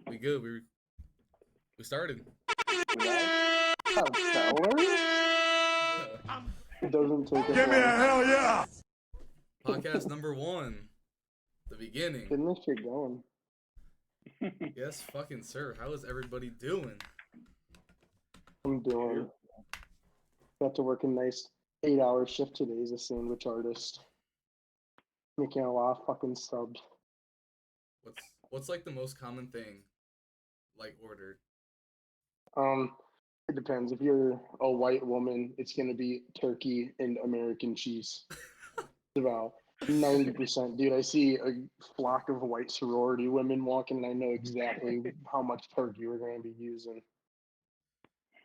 We good. We started. It doesn't take us Give me a long. hell yeah! Podcast number 1. The beginning. Getting this shit going. Yes, fucking sir. How is everybody doing? I'm doing. Got to work a nice 8-hour shift today as a sandwich artist. Making a lot of fucking subs. What's like the most common thing like ordered? It depends. If you're a white woman, it's gonna be turkey and American cheese. About 90%. Dude, I see a flock of white sorority women walking, and I know exactly how much turkey we're gonna be using.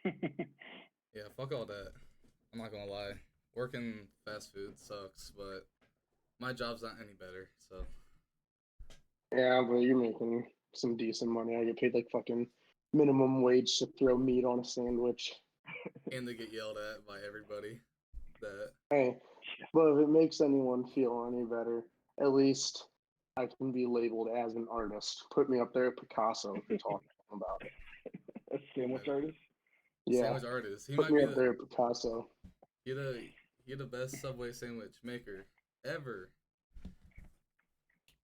Yeah, fuck all that. I'm not gonna lie. Working fast food sucks, but my job's not any better, so. Yeah, but you're making some decent money. I get paid like fucking minimum wage to throw meat on a sandwich. And they get yelled at by everybody. That Hey, but if it makes anyone feel any better, at least I can be labeled as an artist. Put me up there at Picasso if you're talking about it. A sandwich artist? Yeah, sandwich artist. He put might me be up there at Picasso. he the best Subway sandwich maker ever.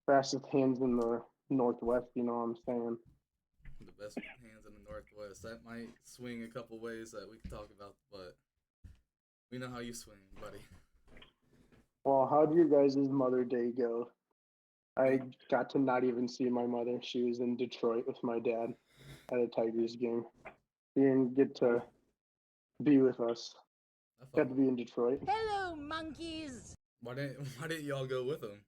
Fastest hands in the Northwest, you know what I'm saying? The best hands in the Northwest. That might swing a couple ways that we can talk about, but we know how you swing, buddy. Well, how'd your guys' Mother Day go? I got to not even see my mother. She was in Detroit with my dad at a Tigers game. He didn't get to be with us. Got to be in Detroit. Hello, monkeys. Why didn't y'all go with him?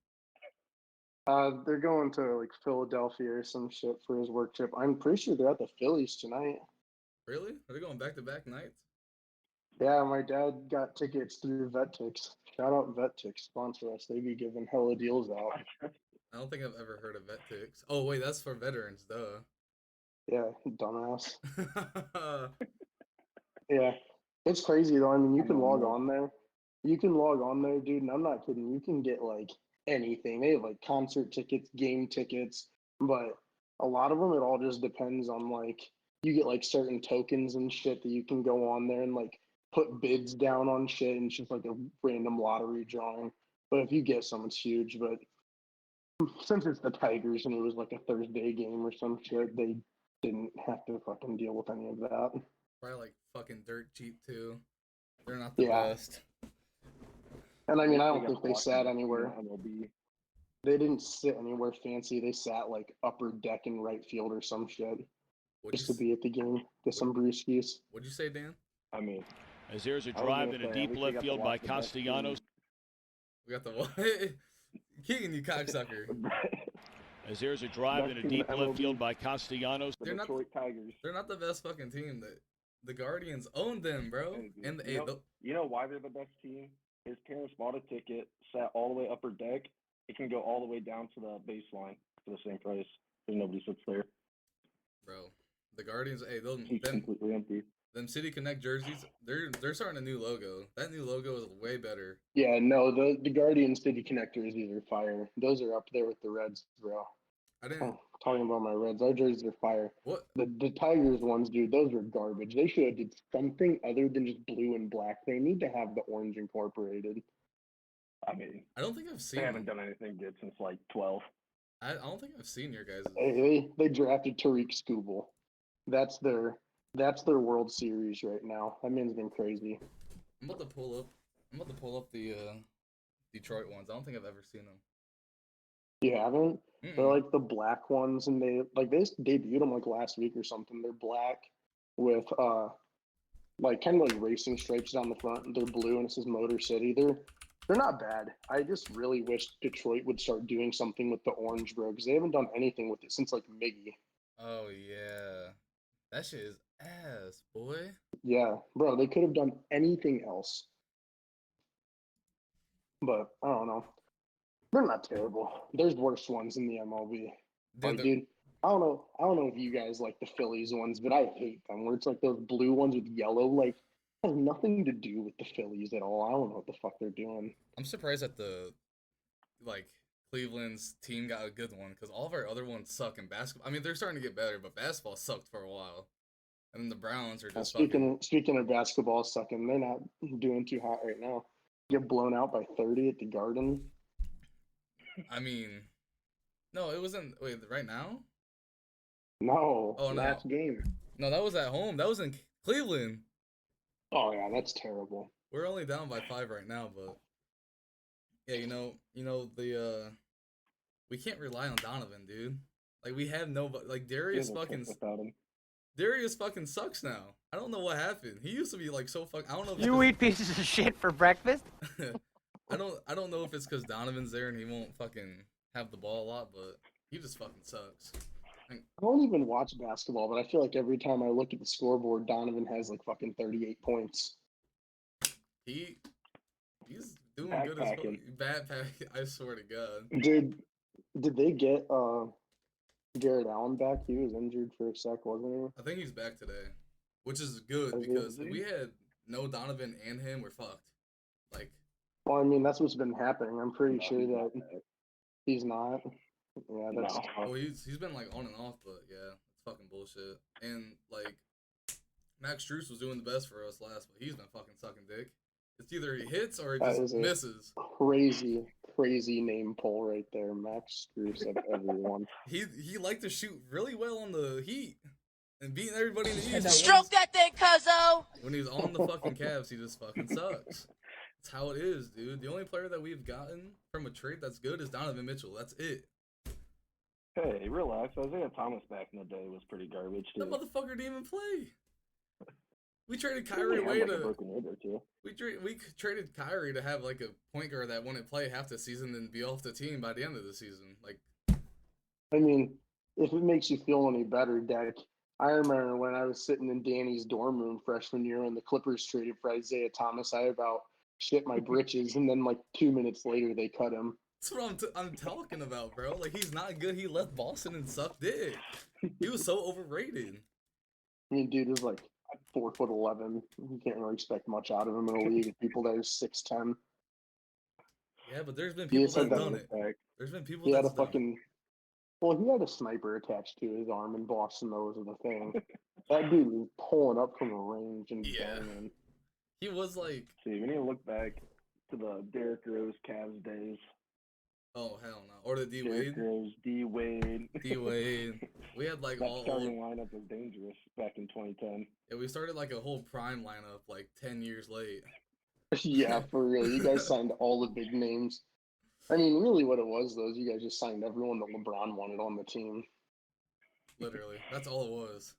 They're going to like Philadelphia or some shit for his work trip. I'm pretty sure they're at the Phillies tonight. Really? Are they going back-to-back nights? Yeah, my dad got tickets through VetTix. Shout out VetTix, sponsor us. They be giving hella deals out. I don't think I've ever heard of VetTix. Oh wait, that's for veterans, duh. Yeah, dumbass. Yeah, it's crazy though. I mean, you can log on there. You can log on there, dude, and I'm not kidding. You can get like anything. They have like concert tickets, game tickets, but a lot of them, it all just depends on like you get like certain tokens and shit that you can go on there and like put bids down on shit, and it's just like a random lottery drawing. But if you get some, it's huge. But since it's the Tigers and it was like a Thursday game or some shit, they didn't have to fucking deal with any of that. Probably like fucking dirt cheap too. They're not the Yeah. best. And I mean, I don't think they sat anywhere. They didn't sit anywhere fancy. They sat like upper deck in right field or some shit just to be at the game. Get some brewskis. What'd you say, Dan? I mean, As there's a drive in a deep left field by Castellanos. We got the what? Keegan, you cocksucker. As there's a drive in a deep left field by Castellanos. The Detroit Tigers. They're not the best fucking team. The Guardians own them, bro. And you know why they're the best team? His parents bought a ticket, sat all the way upper deck. It can go all the way down to the baseline for the same price because nobody sits there. Bro, the Guardians, It's completely empty. Them City Connect jerseys, they're starting a new logo. That new logo is way better. Yeah, no, the Guardian City Connect jerseys are fire. Those are up there with the Reds, bro. Talking about my Reds, our jerseys are fire. What? The Tigers ones, dude, those are garbage. They should have did something other than just blue and black. They need to have the orange incorporated. I mean, I don't think I've seen. They haven't done anything good since like 12. I don't think I've seen your guys'. They drafted Tariq Skubal. That's their World Series right now. That man's been crazy. I'm about to pull up the Detroit ones. I don't think I've ever seen them. You haven't? Mm-mm. They're like the black ones, and they debuted them like last week or something. They're black with like kind of like racing stripes down the front. They're blue and it says Motor City. They're not bad. I just really wish Detroit would start doing something with the orange, bro, because they haven't done anything with it since like Miggy. Oh yeah, that shit is ass, boy. Yeah, bro, they could have done anything else. But I don't know. They're not terrible. There's worse ones in the MLB. Dude, I don't know if you guys like the Phillies ones, but I hate them. Where it's like those blue ones with yellow, like has nothing to do with the Phillies at all. I don't know what the fuck they're doing. I'm surprised at the Cleveland's team got a good one because all of our other ones suck in basketball. I mean, they're starting to get better, but basketball sucked for a while. And then the Browns are just fucking. Speaking of basketball sucking, they're not doing too hot right now. Get blown out by 30 at the Garden. I mean, no, it wasn't. Wait, right now? No, Oh, no. last game. No, that was at home. That was in Cleveland. Oh yeah, that's terrible. We're only down by 5 right now, but yeah, the we can't rely on Donovan, dude. Like we have nobody. Like Darius fucking sucks now. I don't know what happened. He used to be like so fuck. I don't know. If You eat pieces of shit for breakfast? I don't know if it's because Donovan's there and he won't fucking have the ball a lot, but he just fucking sucks. I don't even watch basketball, but I feel like every time I look at the scoreboard, Donovan has like fucking 38 points. He's doing good as fuck. Backpack. I swear to God. Did they get Jared Allen back? He was injured for a sec, wasn't he? I think he's back today, which is good because if we had no Donovan and him, we're fucked. Like, well, I mean, that's what's been happening. I'm pretty sure that he's not. Yeah, that's. Well, he's been like on and off, but yeah, it's fucking bullshit. And like, Max Strus was doing the best for us last, but he's been fucking sucking dick. It's either he hits or he just misses. Crazy name pull right there. Max Strus of everyone. He liked to shoot really well on the Heat and beating everybody in the East. Stroke that thing, cuzzo! When he's on the fucking Cavs, he just fucking sucks. That's how it is, dude. The only player that we've gotten from a trade that's good is Donovan Mitchell. That's it. Hey, relax. Isaiah Thomas back in the day was pretty garbage too. That motherfucker didn't even play. We traded Kyrie away to. We traded Kyrie to have like a point guard that wouldn't play half the season and be off the team by the end of the season. Like, I mean, if it makes you feel any better, Dak, I remember when I was sitting in Danny's dorm room freshman year when the Clippers traded for Isaiah Thomas. I about shit my britches, and then like 2 minutes later they cut him. That's what I'm talking about, bro. Like, he's not good. He left Boston and sucked dick. He was so overrated. I mean, dude was like 4'11". You can't really expect much out of him in a league of people that are 6'10". Yeah, but there's been people that've done it. There's been people that's done it. Well, he had a sniper attached to his arm in Boston. That was the thing. That dude was pulling up from a range and banging. He was like. See, we need to look back to the Derrick Rose Cavs days. Oh hell no! Or the D Wade. D Wade. D Wade. We had like that starting lineup was dangerous back in 2010. Yeah, we started like a whole prime lineup like 10 years late. Yeah, for real. You guys signed all the big names. I mean, really, what it was though is you guys just signed everyone that LeBron wanted on the team. Literally, that's all it was.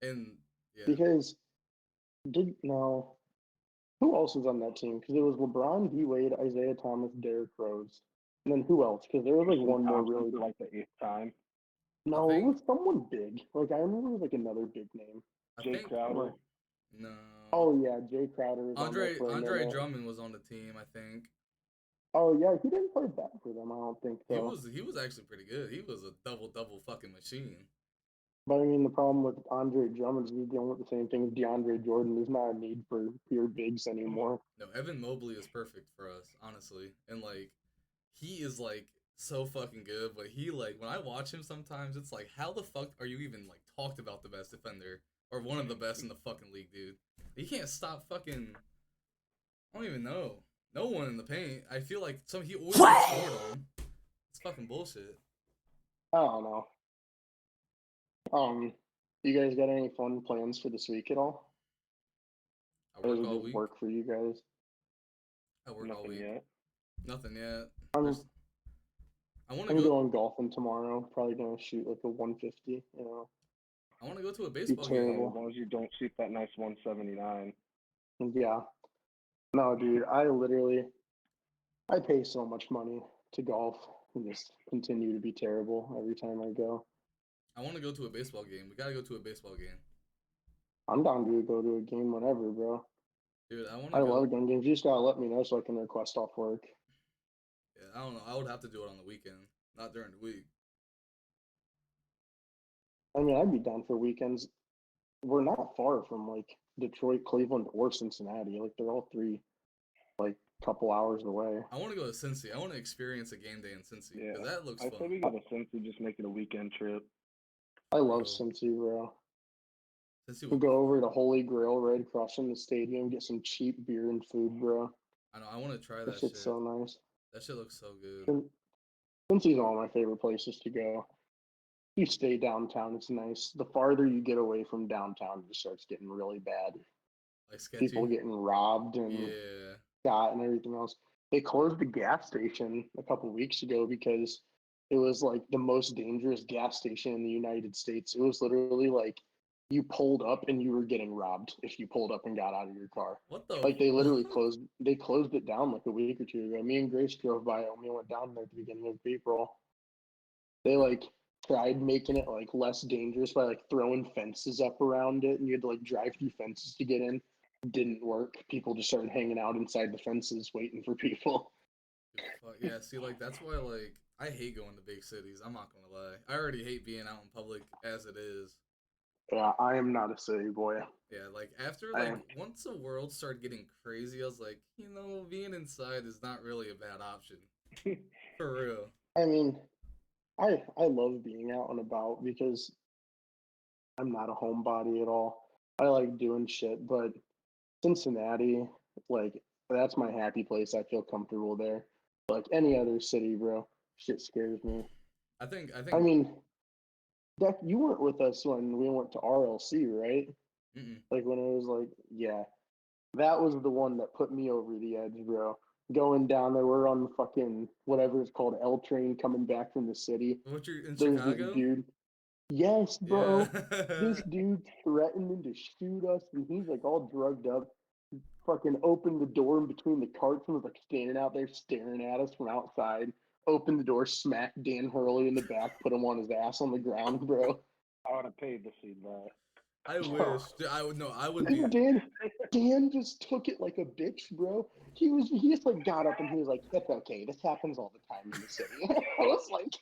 And yeah. Because who else was on that team? Because it was LeBron, D Wade, Isaiah Thomas, Derrick Rose. And then who else? Because there was like one more really like the 8th time. No, it was someone big. Like I remember it was like another big name. Jay Crowder. No. Oh yeah, Jay Crowder. Was Andre Drummond was on the team, I think. Oh yeah, he didn't play bad for them. I don't think so. He was actually pretty good. He was a double fucking machine. But I mean, the problem with Andre Drummond is he's dealing with the same thing as DeAndre Jordan. There's not a need for pure bigs anymore. No, Evan Mobley is perfect for us, honestly, and like. He is, like, so fucking good, but he, like, when I watch him sometimes, it's like, how the fuck are you even, like, talked about the best defender? Or one of the best in the fucking league, dude. He can't stop fucking, I don't even know. No one in the paint. I feel like he always gets scored on. It's fucking bullshit. I don't know. You guys got any fun plans for this week at all? I work all week. Work for you guys? I work all week. Yet. Nothing yet. I want to go golfing tomorrow. Probably gonna shoot like a 150. You know. I want to go to a baseball game. As long as you don't shoot that nice 179. Yeah. No, dude. I pay so much money to golf and just continue to be terrible every time I go. I want to go to a baseball game. We gotta go to a baseball game. I'm down to go to a game whenever, bro. Dude, I love gun games. You just gotta let me know so I can request off work. Yeah, I don't know. I would have to do it on the weekend, not during the week. I mean, I'd be down for weekends. We're not far from like Detroit, Cleveland, or Cincinnati. Like they're all three like couple hours away. I want to go to Cincy. I want to experience a game day in Cincy Yeah. because that looks I fun. say we go to Cincy, just make it a weekend trip. I love Bro. Cincy, bro. Cincy We would go over to Holy Grail right across from the stadium, get some cheap beer and food, bro. I know. I want to try That that shit. shit's so nice. That shit looks so good. Cincy's one of my favorite places to go. You stay downtown, it's nice. The farther you get away from downtown, it just starts getting really bad. Like sketchy. People getting robbed and Yeah. shot and everything else. They closed the gas station a couple weeks ago because it was like the most dangerous gas station in the United States. It was literally like you pulled up and you were getting robbed if you pulled up and got out of your car. What the? Like they literally fuck? closed it down like a week or two ago. Me and Grace drove by it when we went down there at the beginning of April. They like tried making it like less dangerous by like throwing fences up around it, and you had to like drive through fences to get in. Didn't work. People just started hanging out inside the fences waiting for people. Dude, fuck. Yeah. See, like that's why like I hate going to big cities. I'm not gonna lie. I already hate being out in public as it is. Yeah, I am not a city boy. Yeah, like after I like am. once the world started getting crazy, I was like, being inside is not really a bad option. For real. I mean, I love being out and about because I'm not a homebody at all. I like doing shit, but Cincinnati, like that's my happy place. I feel comfortable there. Like any other city, bro, shit scares me. I think I mean, Deck, you weren't with us when we went to RLC, right? mm-mm. Like when it was like, yeah, that was the one that put me over the edge, bro. Going down there, we're on the fucking whatever it's called, L train coming back from the city. What you're in There's this Chicago? dude. Yes, Yeah. bro. This dude threatened to shoot us, and he's like all drugged up. Fucking opened the door in between the carts and was like standing out there staring at us from outside. Opened the door, smacked Dan Hurley in the back, put him on his ass on the ground, bro. I would have paid to see that. I wish. Dude, I would no. I would And be. Dan just took it like a bitch, bro. He just like got up and he was like, "It's okay. This happens all the time in the city." I was like,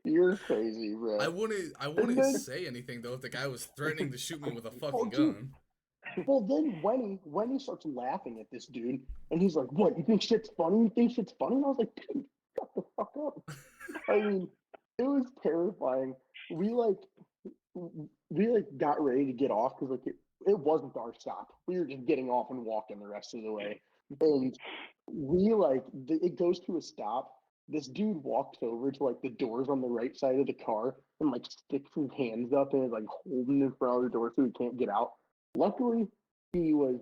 "You're crazy, bro." I wouldn't then- say anything though if the guy was threatening to shoot me with a Oh, fucking dude. gun. Well, then Wenny starts laughing at this dude, and he's like, "What? You think shit's funny? You think shit's funny?" And I was like, "Dude, shut the fuck up." I mean, it was terrifying. We got ready to get off because it wasn't our stop. We were just getting off and walking the rest of the way, and it goes to a stop. This dude walks over to like the doors on the right side of the car and like sticks his hands up and is like holding in front of the door so he can't get out. Luckily, he was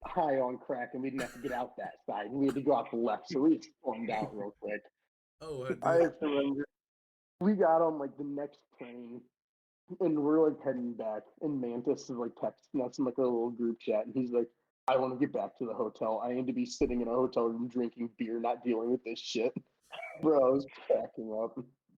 high on crack and we didn't have to get out that side. We had to go out the left, so we just stormed out real quick. Oh, I just remember we got on like the next train and we're like heading back, and Mantis is like texting us in like a little group chat, and he's like, "I want to get back to the hotel. I need to be sitting in a hotel room drinking beer, not dealing with this shit." Bro, I was cracking up.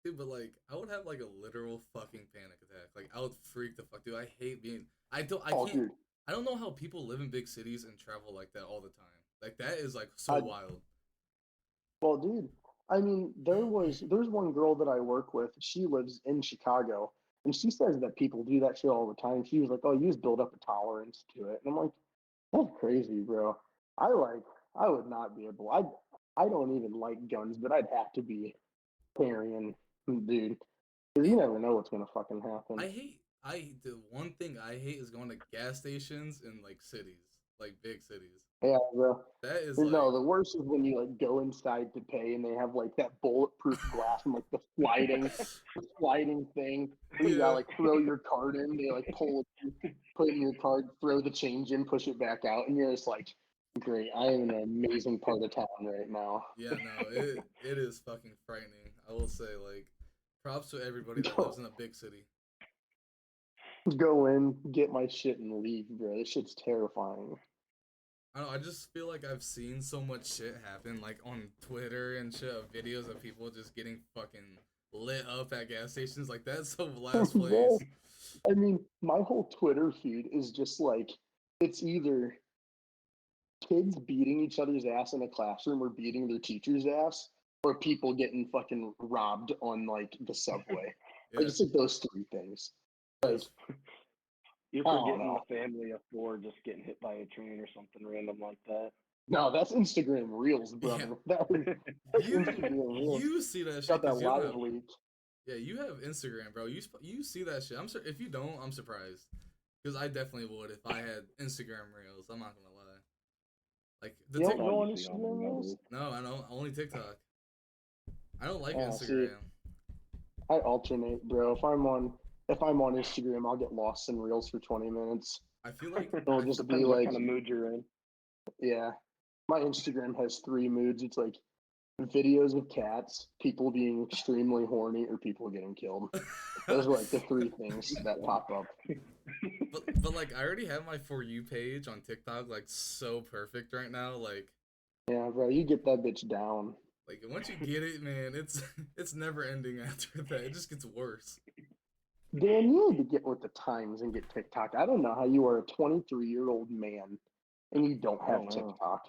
dude, but like I would have like a literal fucking panic attack. Like I would freak the fuck, dude. I hate being. I Oh, can't. dude, I don't know how people live in big cities and travel like that all the time. Like that is like so I- wild. well, dude. I mean, there's one girl that I work with. She lives in Chicago, and she says that people do that shit all the time. She was like, "Oh, you just build up a tolerance to it," and I'm like, "That's crazy, bro." I would not be able. I don't even like guns, but I'd have to be carrying, dude, because you never know what's gonna fucking happen. The one thing I hate is going to gas stations in like cities, like big cities. Yeah, bro. That is No, like the worst is when you like go inside to pay and they have like that bulletproof glass and like the sliding thing. And you Yeah. gotta like throw your card in. They like put in your card, throw the change in, push it back out, and you're just like, great. I am in an amazing part of town right now. yeah, no, it is fucking frightening. I will say like props to everybody that lives in a big city. Go in, get my shit, and leave, bro. This shit's terrifying. I don't know, I just feel like I've seen so much shit happen, like on Twitter and shit, of videos of people just getting fucking lit up at gas stations. Like that's the last place. Well, I mean, my whole Twitter feed is just like it's either kids beating each other's ass in a classroom or beating their teacher's ass, or people getting fucking robbed on like the subway. Yeah, Like it's like those three things. Like it's- You're I don't forgetting know. the family of four just getting hit by a train or something random like that. No, that's Instagram Reels, brother. That was, that's You Instagram Reels. you see that shit Got that because you live have, leak. yeah, you have Instagram, bro. You see that shit. If you don't, I'm surprised because I definitely would if I had Instagram Reels. I'm not gonna lie. Like the You don't Tik- go on You see Instagram Reels? No, I don't. Only TikTok. I don't like Oh, see. Instagram. I alternate, bro. If I'm on Instagram, I'll get lost in Reels for 20 minutes. I feel like It'll just be Depends what like, kind of mood you're in. yeah. My Instagram has 3 moods. It's like videos of cats, people being extremely horny, or people getting killed. Those are like the 3 things that pop up. but like I already have my For You page on TikTok like so perfect right now. Like Yeah, bro, you get that bitch down. once you get it, man, it's never ending after that. It just gets worse. Dan, you need to get with the times and get TikTok. I don't know how you are a 23-year-old man and you don't have don't know. TikTok.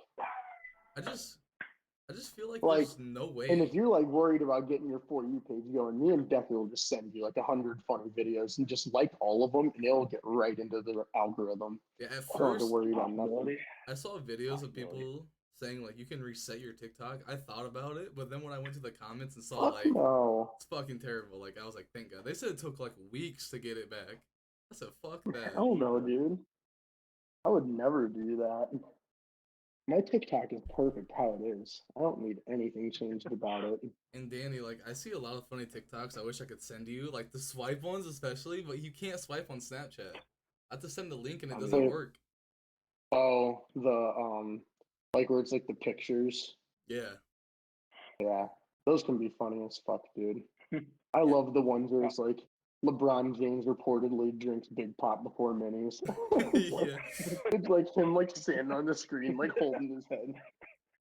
I just feel like Like, there's no way. And if you're like worried about getting your For You page going, me and Becky will just send you like 100 funny videos and just like all of them, and it'll get right into the algorithm. Yeah, at I don't have to first worry about nothing. Really? I saw videos of people saying like you can reset your TikTok. I thought about it, but then when I went to the comments and saw Fuck like no. it's fucking terrible. Like I was like, thank God. They said it took like weeks to get it back. I said, fuck that. I don't know, dude. I would never do that. My TikTok is perfect how it is. I don't need anything changed about it. And Danny, like I see a lot of funny TikToks. I wish I could send you like the swipe ones, especially, but you can't swipe on Snapchat. I have to send the link and it doesn't Wait. work. Oh, the like where it's like the pictures. Yeah. Yeah, those can be funny as fuck, dude. I love the ones where it's like LeBron James reportedly drinks Big Pop before minis. Yeah. It's like him like standing on the screen, like holding his head.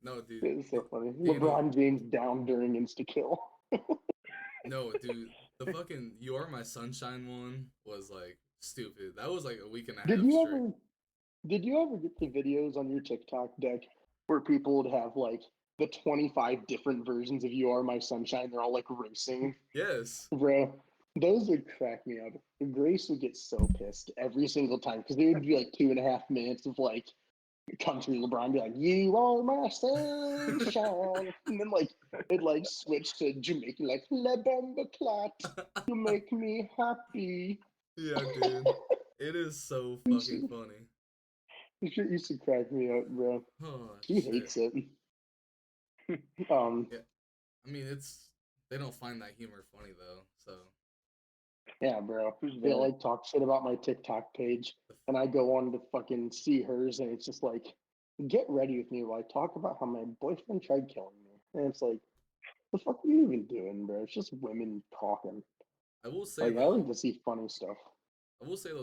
No, dude. It's so funny. Danny. LeBron James down during insta kill. No, dude. The fucking "You Are My Sunshine" one was like stupid. That was like a week and a half Did you straight. ever? Did you ever get the videos on your TikTok deck where people would have like the 25 different versions of "You Are My Sunshine"? They're all like racing. Yes. Bro, those would crack me up. Grace would get so pissed every single time because they would be like 2.5 minutes of like country LeBron be like, "You are my sunshine," and then like it like switch to Jamaican like "Le Bomba Clat," you make me happy. Yeah, dude. It is so fucking funny. This shit used to crack me up, bro. Oh, He shit. hates it. Yeah. I mean, they don't find that humor funny though. So Yeah, bro. Who's They that? like talk shit about my TikTok page, and I go on to fucking see hers, and it's just like, get ready with me while I talk about how my boyfriend tried killing me. And it's like, the fuck are you even doing, bro? It's just women talking. I will say Like, I though, like to see funny stuff.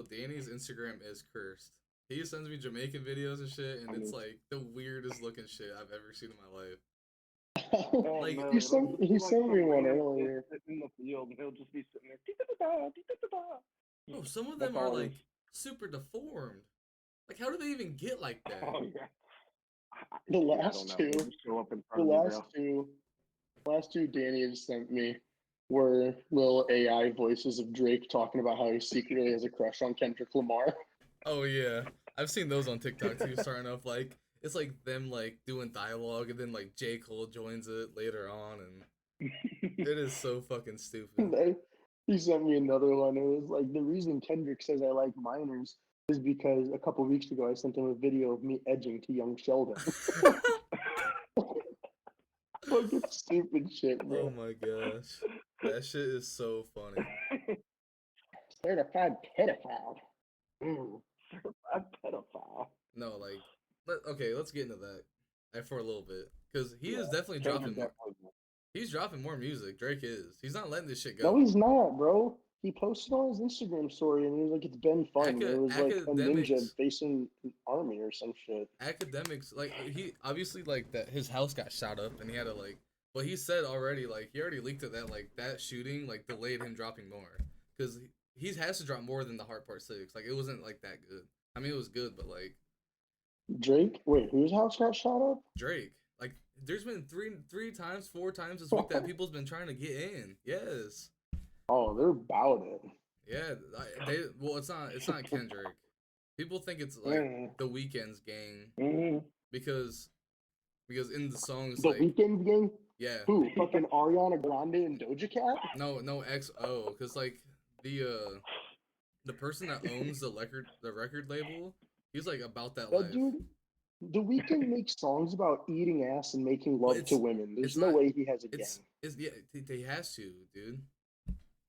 Danny's Instagram is cursed. He sends me Jamaican videos and shit, and it's like the weirdest looking shit I've ever seen in my life. Oh, Like, no, he it'll sent just be he like sent some me one random earlier. kid sitting in the field, and he'll just be sitting there. "Dee-da-da-da, dee-da-da-da." Oh, some of That's them are all it like is. super deformed. Like, how do they even get like that? Oh yeah. The I last don't know. They two, just show up in the front of me, last two Danny had sent me were little AI voices of Drake talking about how he secretly has a crush on Kendrick Lamar. Oh yeah, I've seen those on TikTok too. Starting off like it's like them like doing dialogue, and then like J. Cole joins it later on, and it is so fucking stupid. He sent me another one. It was like the reason Kendrick says I like minors is because a couple weeks ago I sent him a video of me edging to Young Sheldon. Fucking stupid shit, Oh bro. my gosh, that shit is so funny. Certified pedophile. Mm. A pedophile. No, like, okay, let's get into that for a little bit because he is Yeah, definitely Kendrick dropping more. definitely- He's dropping more music. Drake is. He's not letting this shit No, go. he's not, bro. He posted on his Instagram story and he was like, "It's been fun." It was like a ninja Academics. facing an army or some shit. Academics, like he obviously like that his house got shot up and he had to like, but he said already like he already leaked it that like that shooting like delayed him dropping more because he has to drop more than the Heart Part 6. Like it wasn't like that good. I mean it was good, but like Drake, wait, whose house got shot up? Drake, like there's been four times this week that people's been trying to get in. Yes. Oh, they're about it. Yeah, well, it's not Kendrick. People think it's like Mm. the Weeknd's gang Mhm. because because in the songs The like Weeknd gang? yeah, Who? Fucking Ariana Grande and Doja Cat? no XO, because like the person that owns the record label, he's like about that That life. dude, The Weeknd makes songs about eating ass and making But love to women. There's it's no not way he has a gang. it's yeah, he has to, dude.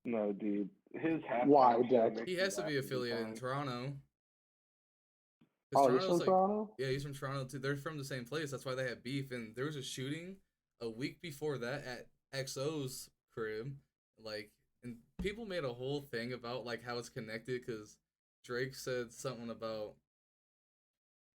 No, dude. His half. Why, Jack? He has to be affiliated in Toronto. 'Cause Oh, he's Toronto's from Toronto? yeah, he's from Toronto too. They're from the same place. That's why they had beef. And there was a shooting a week before that at XO's crib. Like, and people made a whole thing about like how it's connected because Drake said something about,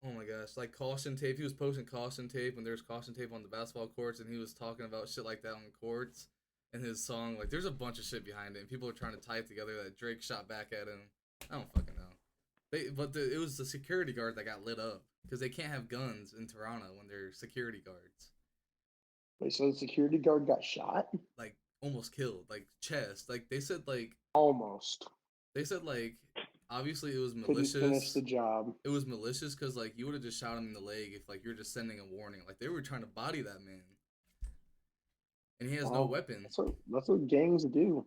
oh my gosh, like caution tape. He was posting caution tape when there's caution tape on the basketball courts, and he was talking about shit like that on the courts. And his song, like, there's a bunch of shit behind it. And people are trying to tie it together that Drake shot back at him. I don't fucking know. It was the security guard that got lit up because they can't have guns in Toronto when they're security guards. Wait, so the security guard got shot? Like almost killed, like chest. Like they said, Almost. obviously it was Couldn't finish malicious. the job. It was malicious because like you would have just shot him in the leg if like you're just sending a warning. Like they were trying to body that man, and he has no Well, weapons. That's what gangs do.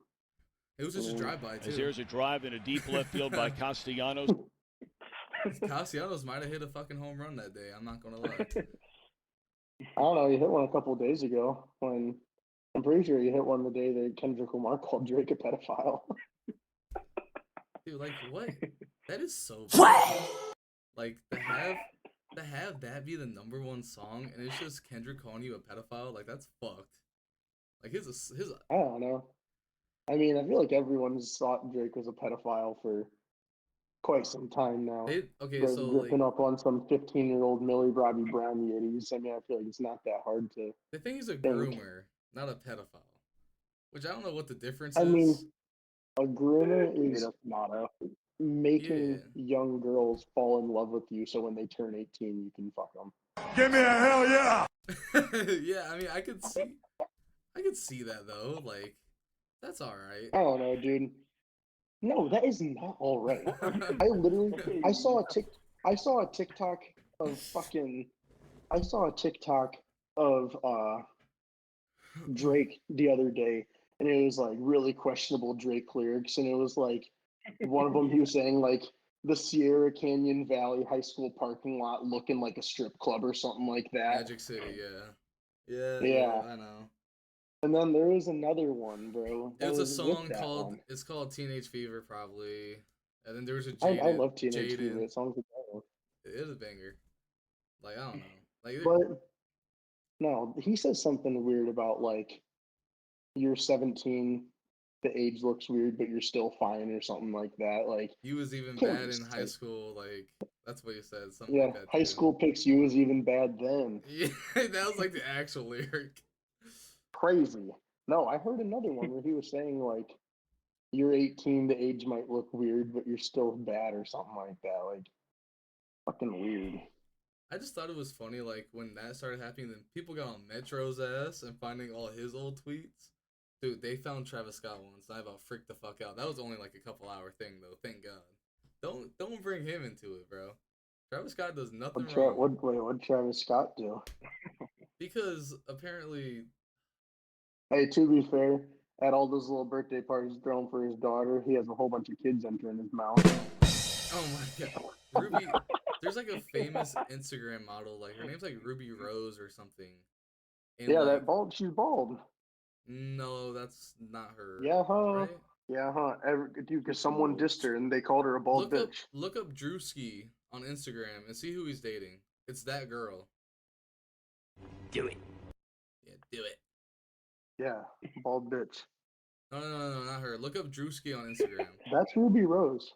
It was just a drive-by As too. there's a drive in a deep left field by Castellanos. Castellanos might have hit a fucking home run that day. I'm not gonna lie. I don't know. He hit one a couple of days ago. When I'm pretty sure he hit one the day that Kendrick Lamar called Drake a pedophile. Dude, like what? That is so bad. Like to have that be the #1 song and it's just Kendrick calling you a pedophile, like that's fucked. Like his I don't know. I mean, I feel like everyone's thought Drake was a pedophile for quite some time now. okay, They're so ripping like up on some 15-year-old Millie Bobby Brown yitties. I mean, I feel like it's not that hard to. the thing is a think. groomer, not a pedophile. Which I don't know what the difference I is. mean, a groomer is motto. making Yeah. young girls fall in love with you, so when they turn 18, you can fuck them. Give me a hell yeah! Yeah, I mean I could see that though. Like that's all right. I don't know, dude. No, that is not all right. I saw a TikTok of fucking. I saw a TikTok of Drake the other day, and it was like really questionable Drake lyrics, and it was like one of them he was saying like the Sierra Canyon Valley High School parking lot looking like a strip club or something like that. Magic City, yeah. Yeah. I know. And then there was another one, bro. It was a with song that called one. it's called Teenage Fever probably. And then there was a I love Teenage Jaden. Fever. It sounds like It is a banger. Like I don't know. Like But no, he says something weird about like you're 17, the age looks weird, but you're still fine or something like that. Like he was even can't bad in just high say- school, like that's what he said, something yeah, like that. high too. school picks you was even bad then. Yeah, that was like the actual lyric. Crazy. No, I heard another one where he was saying like you're 18, the age might look weird, but you're still bad or something like that. Like fucking weird. I just thought it was funny, like when that started happening, then people got on Metro's ass and finding all his old tweets. Dude, they found Travis Scott once. And I about freaked the fuck out. That was only like a couple hour thing though. Thank God. Don't bring him into it, bro. Travis Scott does nothing wrong. What'd Travis Scott do? Because apparently, Hey, to be fair, at all those little birthday parties thrown for his daughter, he has a whole bunch of kids entering his mouth. oh my God, Ruby. There's like a famous Instagram model, like her name's like Ruby Rose or something. And Yeah, like, that bald. She's bald. No, that's not her. Yeah, huh? Right? Yeah, huh? Dude, because someone dissed her and they called her a bald bitch. Look up Drewski on Instagram and see who he's dating. It's that girl. Do it. Yeah, do it. Yeah, bald bitch. No, not her. Look up Drewski on Instagram. That's Ruby Rose.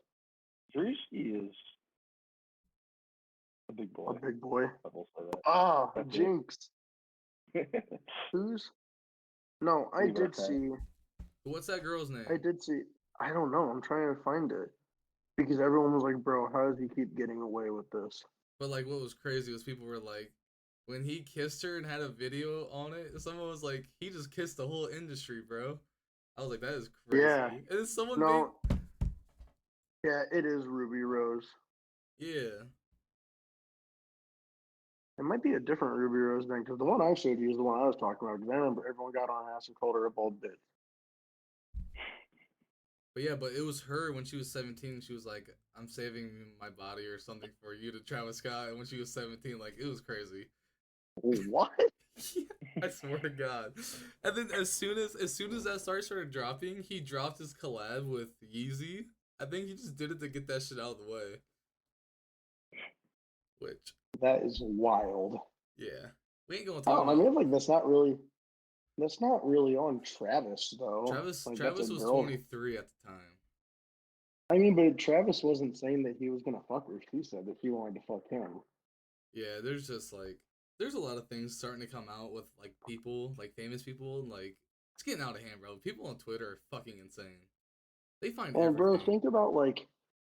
Drewski is a big boy. A big boy. I will say that. Ah, That's it. Jinx. Who's? No, I Leave it did at that. see. What's that girl's name? I did see. I don't know. I'm trying to find it because everyone was like, "Bro, how does he keep getting away with this?" But like, what was crazy was people were like, when he kissed her and had a video on it, someone was like, he just kissed the whole industry, bro. I was like, that is crazy. Yeah. And then someone No. Yeah, it is Ruby Rose. yeah. It might be a different Ruby Rose then, because the one I showed you is the one I was talking about. Because I remember everyone got on her ass and called her a bald bitch. But yeah, but it was her when she was 17. She was like, "I'm saving my body or something for you" to Travis Scott. And when she was 17, like it was crazy. What? I swear to God. And then as soon as that started dropping, he dropped his collab with Yeezy. I think he just did it to get that shit out of the way. Which, That is wild. yeah, we ain't gonna I talk don't know. I about. mean, like that's not really on Travis though. Travis Like that's a was girl. 23 at the time. I mean, but Travis wasn't saying that he was gonna fuck her. She said that she wanted to fuck him. Yeah, there's just like there's a lot of things starting to come out with like people, like famous people, and like it's getting out of hand, bro. People on Twitter are fucking insane. They find And bro, everything. think about like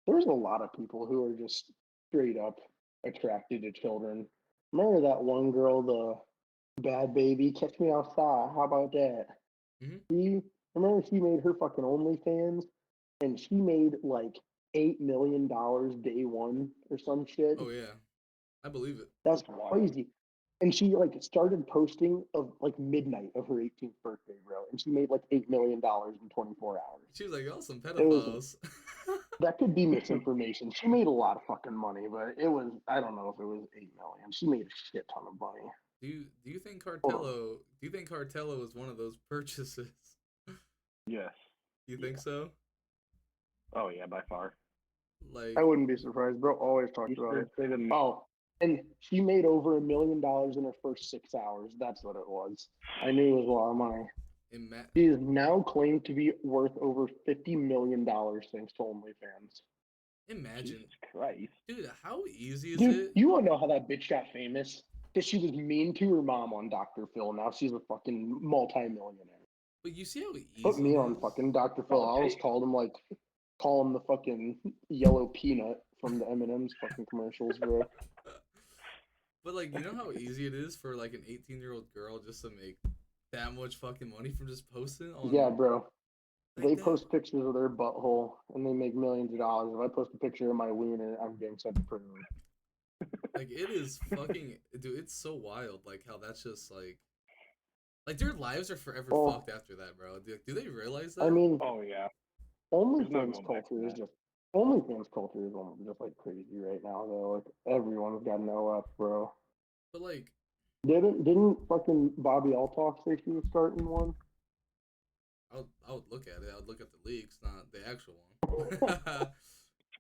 there's a lot of people who are just straight up attracted to children. Remember that one girl, the bad baby, catch me outside. How about that? Mhm. She remember she made her fucking OnlyFans and she made like $8 million day one or some shit. Oh yeah, I believe it. That's Wow. crazy. And she like started posting of like midnight of her 18th birthday, bro. And she made like $8 million in 24 hours. She was like, "Oh, some It was pedophiles." that could be misinformation. She made a lot of fucking money, but it was I don't know if it was 8 million. She made a shit ton of money. Do you think Hold on. Cartello was one of those purchases? Yes. You think so? Oh yeah, by far. Like, I wouldn't be surprised, bro. Always talked You about it. should say the Oh, and she made over $1 million in her first 6 hours. That's what it was. I knew it was a lot of money. ima- She is now claimed to be worth over $50 million thanks to OnlyFans. imagine, Jesus Christ. dude, how easy is Dude, it? you want to know how that bitch got famous? Because she was mean to her mom on Dr. Phil. Now she's a fucking multi-millionaire. But you see how easy Put me it on is? fucking Dr. Phil. I always called him call him the fucking yellow peanut from the M&M's fucking commercials, bro. But like, you know how easy it is for like an 18-year-old girl just to make that much fucking money from just posting on Yeah, bro. like They that? post pictures of their butthole and they make millions of dollars. If I post a picture of my wiener, I'm getting sent to prison. Like it is fucking dude, it's so wild like how that's just like their lives are forever Oh, fucked after that, bro. Do they realize I that? mean, Oh yeah. There's no OnlyFans going back culture from is that. just OnlyFans culture is just like crazy right now though. Like everyone's got no up, bro. But like Didn't fucking Bobby Altalk say she was starting one? I would look at it. I would look at the leaks, not the actual one.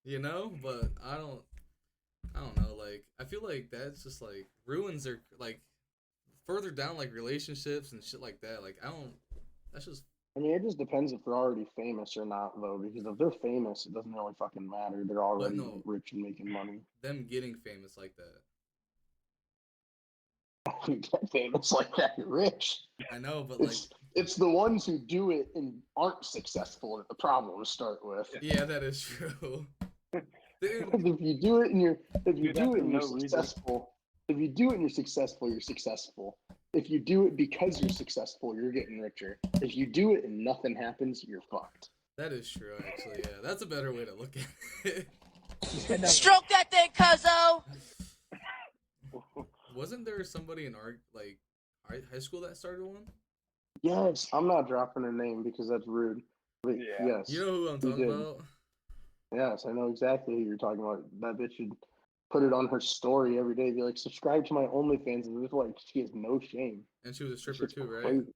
You know, but I don't know. Like I feel like that's just like ruins their like further down like relationships and shit like that. Like I don't. That's just I mean, it just depends if they're already famous or not, though. Because if they're famous, it doesn't really fucking matter. They're but already no rich and making money. them getting famous like that. You get famous like that, you're rich. I know, but like It's the ones who do it and aren't successful that the problem to start with. yeah, that is true. Because Dude, if you do it and Do that for you're no reason. successful, if you do it and you're successful, you're successful. If you do it because you're successful, you're getting richer. If you do it and nothing happens, you're fucked. that is true. Actually, yeah, that's a better way to look at it. Stroke that thing, cuzzo. Wasn't there somebody in our like high school that started one? Yes, I'm not dropping a name because that's rude. But Yeah. yes, You know who I'm he talking did. about? Yes, I know exactly who you're talking about. That bitch should put it on her story every day. Be like, subscribe to my OnlyFans, and it's like she has no shame. And she was a That stripper shit's too, right? crazy.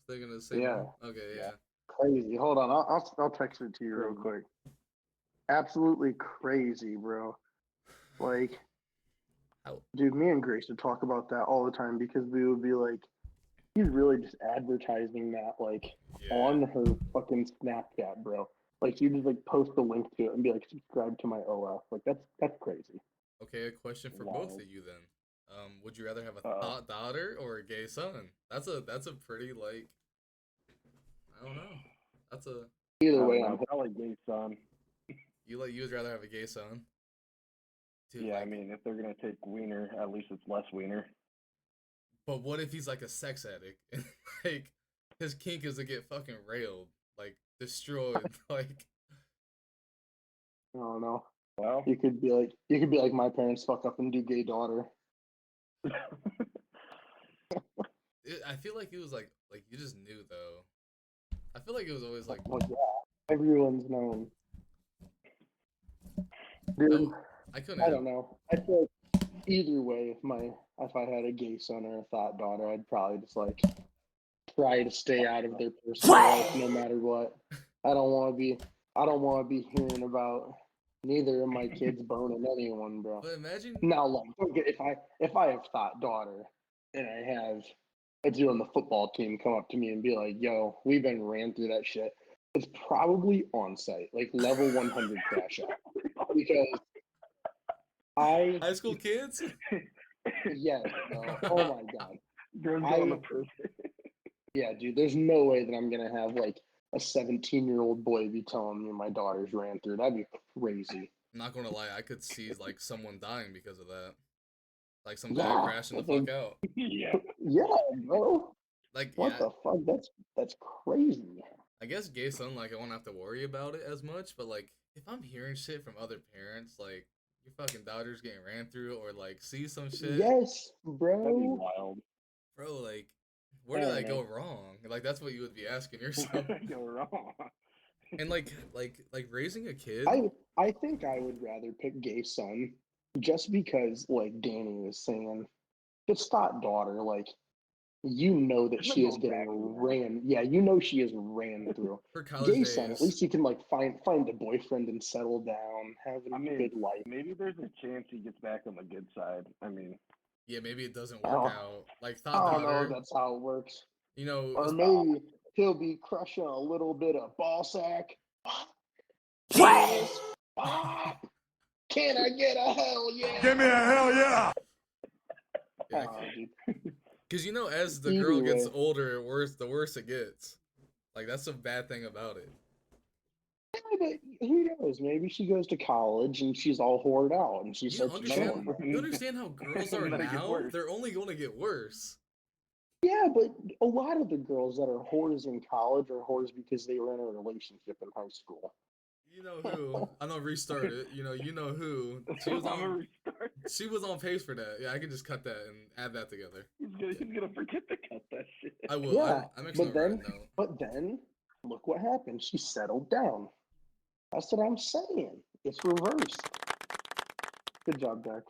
Thinking of the same Yeah, one. Okay, yeah. crazy. Hold on, I'll text it to you real quick. Absolutely crazy, bro. Like, How? dude, me and Grace would talk about that all the time because we would be like, he's really just advertising that like Yeah. on her fucking Snapchat, bro. Like you just like post a link to it and be like, subscribe to my OF. Like that's crazy. Okay, a question for Wow. both of you then. Would you rather have a Uh-oh. thought daughter or a gay son? That's a pretty like I don't know. That's a Either way, I'm probably gay son. you would rather have a gay son? Dude, Yeah, I like, mean, if they're gonna take wiener, at least it's less wiener. but what if he's like a sex addict and like his kink is to get fucking railed, like destroyed, like I don't know. Well, You could be like my parents fuck up and do gay daughter. I feel like it was like you just knew though. I feel like it was always like Well, yeah, everyone's known. Dude, I couldn't. I don't know. I feel like either way, if I had a gay son or a thought daughter, I'd probably just like try to stay out of their personal life no matter what. I don't want to be hearing about neither of my kids boning anyone, bro. But imagine Now, like, if I have thought daughter and I have a dude on the football team come up to me and be like, "Yo, we've been ran through that shit," it's probably on site, like level 100 crash out, because high school kids. yes, bro. Oh my god. Girls on the person. Yeah, dude, there's no way that I'm gonna have like a 17-year-old boy be telling me my daughter's ran through. That'd be crazy. I'm not gonna lie, I could see like someone dying because of that. Like some guy crashing the fuck out. Yeah. Yeah, bro. Like What the fuck? That's crazy. I guess gay son, like I won't have to worry about it as much, but like if I'm hearing shit from other parents, like your fucking daughter's getting ran through, or like see some shit, Yes, That'd be bro. wild. bro, like where did I go wrong? Like that's what you would be asking yourself. Go wrong. And like raising a kid. I think I would rather pick gay son just because, like Danny was saying, it's thought daughter. Like, you know that she is getting ran. Yeah, you know she is ran through. For college Gay days. son, at least he can like find a boyfriend and settle down, have a good life. Maybe there's a chance he gets back on the good side. I mean, yeah, maybe it doesn't work out. Like thought I don't daughter. know. That's how it works. You know, Or maybe he'll be crushing a little bit of ball sack. Can I get a hell yeah? Give me a hell yeah! because you know, as the Either girl gets way. older, the worse it gets. Like that's a bad thing about it. Yeah, but who knows? Maybe she goes to college and she's all whored out and she You starts understand? going. You understand how girls are That'll get now? worse. They're only going to get worse. Yeah, but a lot of the girls that are whores in college are whores because they were in a relationship in high school. You know who? I know restart it. You know who? She was on pace for that. Yeah, I can just cut that and add that together. He's gonna forget to cut that shit. I will. Yeah, I'm actually writing note. but then look what happened. She settled down. That's what I'm saying. It's reversed. Good job, Deck.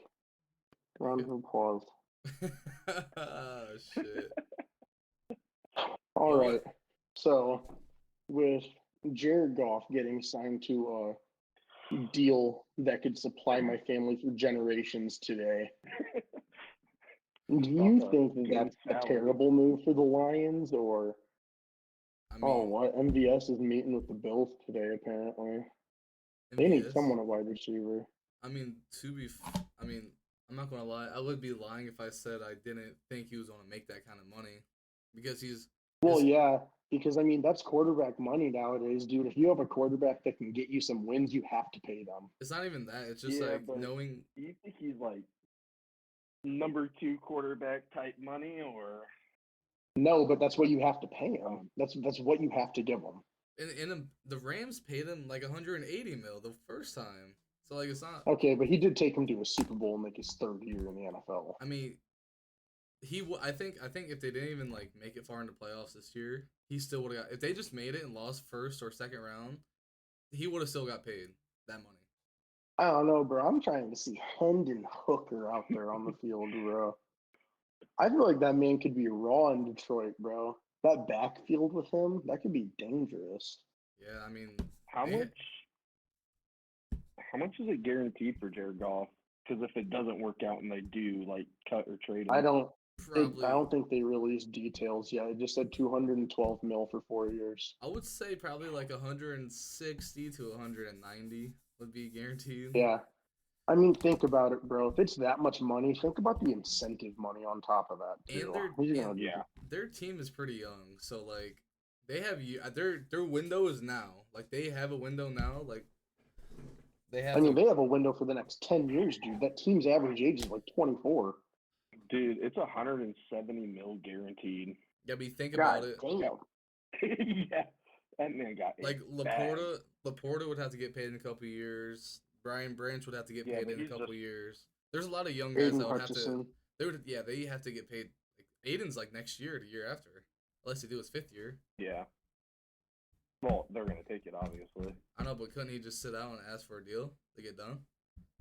Round of applause. Shit. All right. So, with Jared Goff getting signed to a deal that could supply my family for generations today, do you think that that's a terrible move for the Lions? Or, I mean, what? MVS is meeting with the Bills today, apparently. They need someone at wide receiver. I mean, I'm not gonna lie. I would be lying if I said I didn't think he was gonna make that kind of money, because he's. Well, yeah, because I mean that's quarterback money nowadays, dude. If you have a quarterback that can get you some wins, you have to pay them. It's not even that. It's just but knowing. Do you think he's like number 2 quarterback type money, or? No, but that's what you have to pay him. That's what you have to give him. And the Rams paid him like 180 mil the first time, so like it's not. Okay, but he did take him to a Super Bowl in like his 3rd year in the NFL. I mean, I think if they didn't even like make it far into playoffs this year, he still would have got. If they just made it and lost first or second round, he would have still got paid that money. I don't know, bro. I'm trying to see Hendon Hooker out there on the field, bro. I feel like that man could be raw in Detroit, bro. That backfield with him, that could be dangerous. Yeah, I mean, how much is it guaranteed for Jared Goff? Because if it doesn't work out and they do like cut or trade him, I don't think they released details yet. It just said 212 mil for 4 years. I would say probably like 160 to 190 would be guaranteed. Yeah. I mean, think about it, bro. If it's that much money, think about the incentive money on top of that, too. And their team is pretty young, so like they have their window is now. Like they have a window now. Like they have. They have a window for the next 10 years, dude. That team's average age is like 24. Dude, it's 170 mil guaranteed. Yeah, but you think about it. Damn. Yeah, that man got like Laporta would have to get paid in a couple years. Brian Branch would have to get paid in a couple years. There's a lot of young guys that would have to. They have to get paid. Like Aiden's like next year, the year after, unless they do his 5th year. Yeah. Well, they're gonna take it, obviously. I know, but couldn't he just sit out and ask for a deal to get done?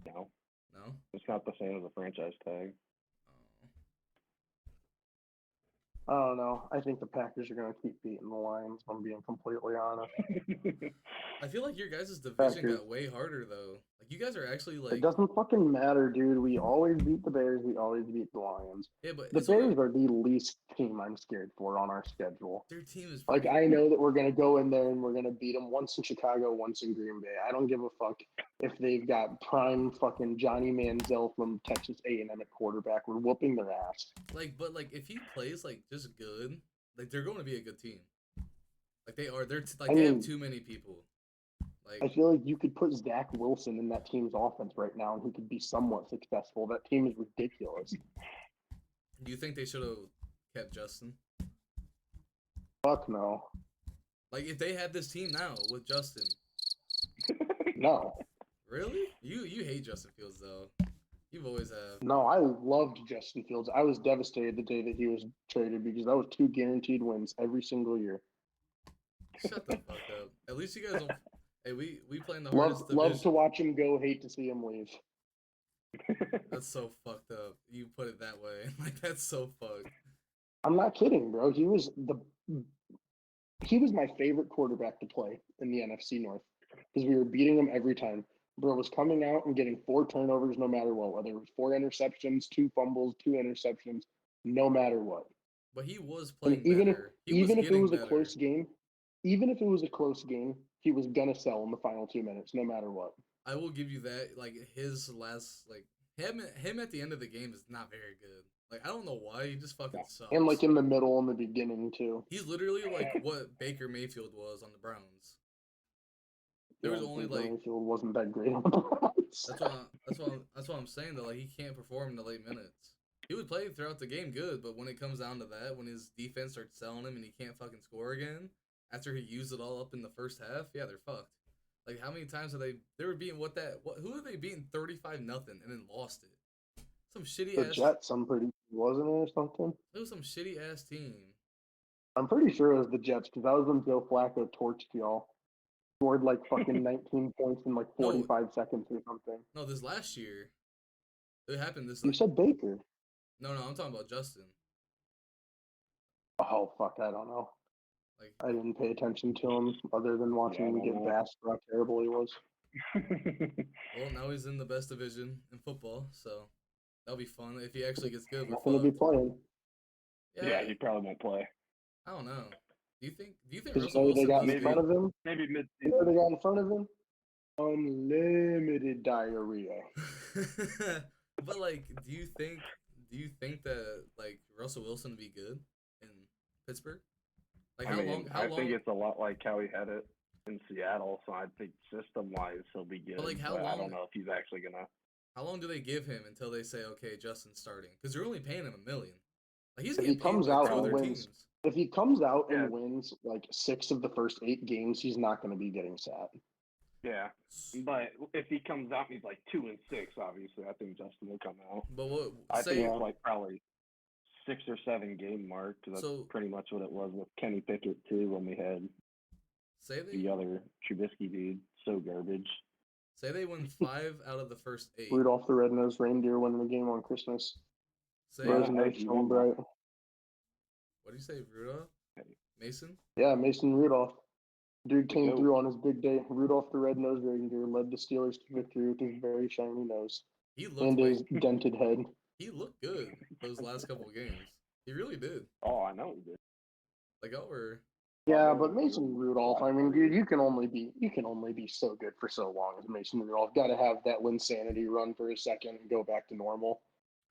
No, No. it's not the same as a franchise tag. Oh. I don't know. I think the Packers are going to keep beating the Lions, if I'm being completely honest. I feel like your guys' division Packers. got way harder though. Like you guys are actually It like doesn't fucking matter, dude. We always beat the Bears. We always beat the Lions. yeah, but The it's only- Bears are the least team I'm scared for on our schedule. their team is Like, freaking- I know that we're going to go in there and we're going to beat them once in Chicago, once in Green Bay. I don't give a fuck if they've got prime fucking Johnny Manziel from Texas A&M at quarterback. We're whooping their ass. like, but like if he plays like just good, like they're going to be a good team. Like they are. They're like I they mean- have too many people. I Like feel like you could put Zach Wilson in that team's offense right now and he could be somewhat successful. That team is ridiculous. do you think they should have kept Justin? Fuck no. Like if they had this team now with Justin, No. really? You hate Justin Fields though. You've always have. No, I loved Justin Fields. I was devastated the day that he was traded because that was 2 guaranteed wins every single year. Shut the fuck up. At least you guys don't. Hey, we play in the Love, hardest love division. to watch him go, hate to see him leave. That's so fucked up. You put it that way. Like that's so fucked. I'm not kidding, bro. He was my favorite quarterback to play in the NFC North because we were beating him every time. Bro was coming out and getting 4 turnovers no matter what, whether it was 4 interceptions, 2 fumbles, 2 interceptions, no matter what. But he was And playing even better. if He was even if it getting was a better. close game, he was gonna sell in the final 2 minutes, no matter what. I will give you that. Like his last, like him at the end of the game is not very good. Like I don't know why he just fucking sucks. And like in the middle and the beginning too. he's literally like what Baker Mayfield was on the Browns. There was Yeah, only Baker like Mayfield wasn't that great on the Browns. that's what I'm saying though. Like he can't perform in the late minutes. He would play throughout the game good, but when it comes down to that, when his defense starts selling him and he can't fucking score again after he used it all up in the first half, yeah, they're fucked. Like how many times have they were beating who have they beaten 35-0 and then lost it? Some shitty The ass. Jets, wasn't it or something? It was some shitty ass team. I'm pretty sure it was the Jets because that was when Joe Flacco torched y'all. Scored like fucking 19 points in like 45 seconds or something. No, this last year. It happened this. You Like, said Baker. no, I'm talking about Justin. Oh fuck, I don't know. Like, I didn't pay attention to him other than watching Yeah, I him don't get know. bashed for how terrible he was. well, now he's in the best division in football, so that'll be fun if he actually gets good. Not gonna be playing. Yeah, he probably won't play. I don't know. Do you think Because Russell you know who they Wilson got does in front good? of him? Maybe mid You know who they got in front of him? Unlimited diarrhea. But like, do you think that like Russell Wilson would be good in Pittsburgh? Like I mean, how I long? think it's a lot like how he had it in Seattle, so I think system-wise he'll be good. But, like, how I long- don't know if he's actually gonna. How long do they give him until they say, okay, Justin's starting? Because they're only paying him $1 million. Like he's If getting he comes paid by out 2 and other wins- teams. If he comes out Yeah. and wins like 6 of the first 8 games, he's not going to be getting sat. Yeah, but if he comes out and he's like 2-6, obviously, I think Justin will come out. But what I say? think it's like probably 6 or 7 game mark. 'Cause that's So- pretty much what it was with Kenny Pickett too when we had Say they the other Trubisky dude. So garbage. say they win 5 out of the first 8. Rudolph the Red-Nosed Reindeer winning the game on Christmas. Say Yeah. Rose and Hey, you shone won bright. what do you say, Rudolph? Mason? Yeah, Mason Rudolph. Dude came goat. through on his big day. Rudolph the Red-Nosed Reindeer led the Steelers to victory with his very shiny nose He looked and way, his dented head. he looked good those last couple of games. He really did. Oh, I know he did. Like y'all were Yeah, but Mason Rudolph, I mean, dude, you can only be so good for so long as Mason Rudolph. Got to have that Linsanity run for a second and go back to normal.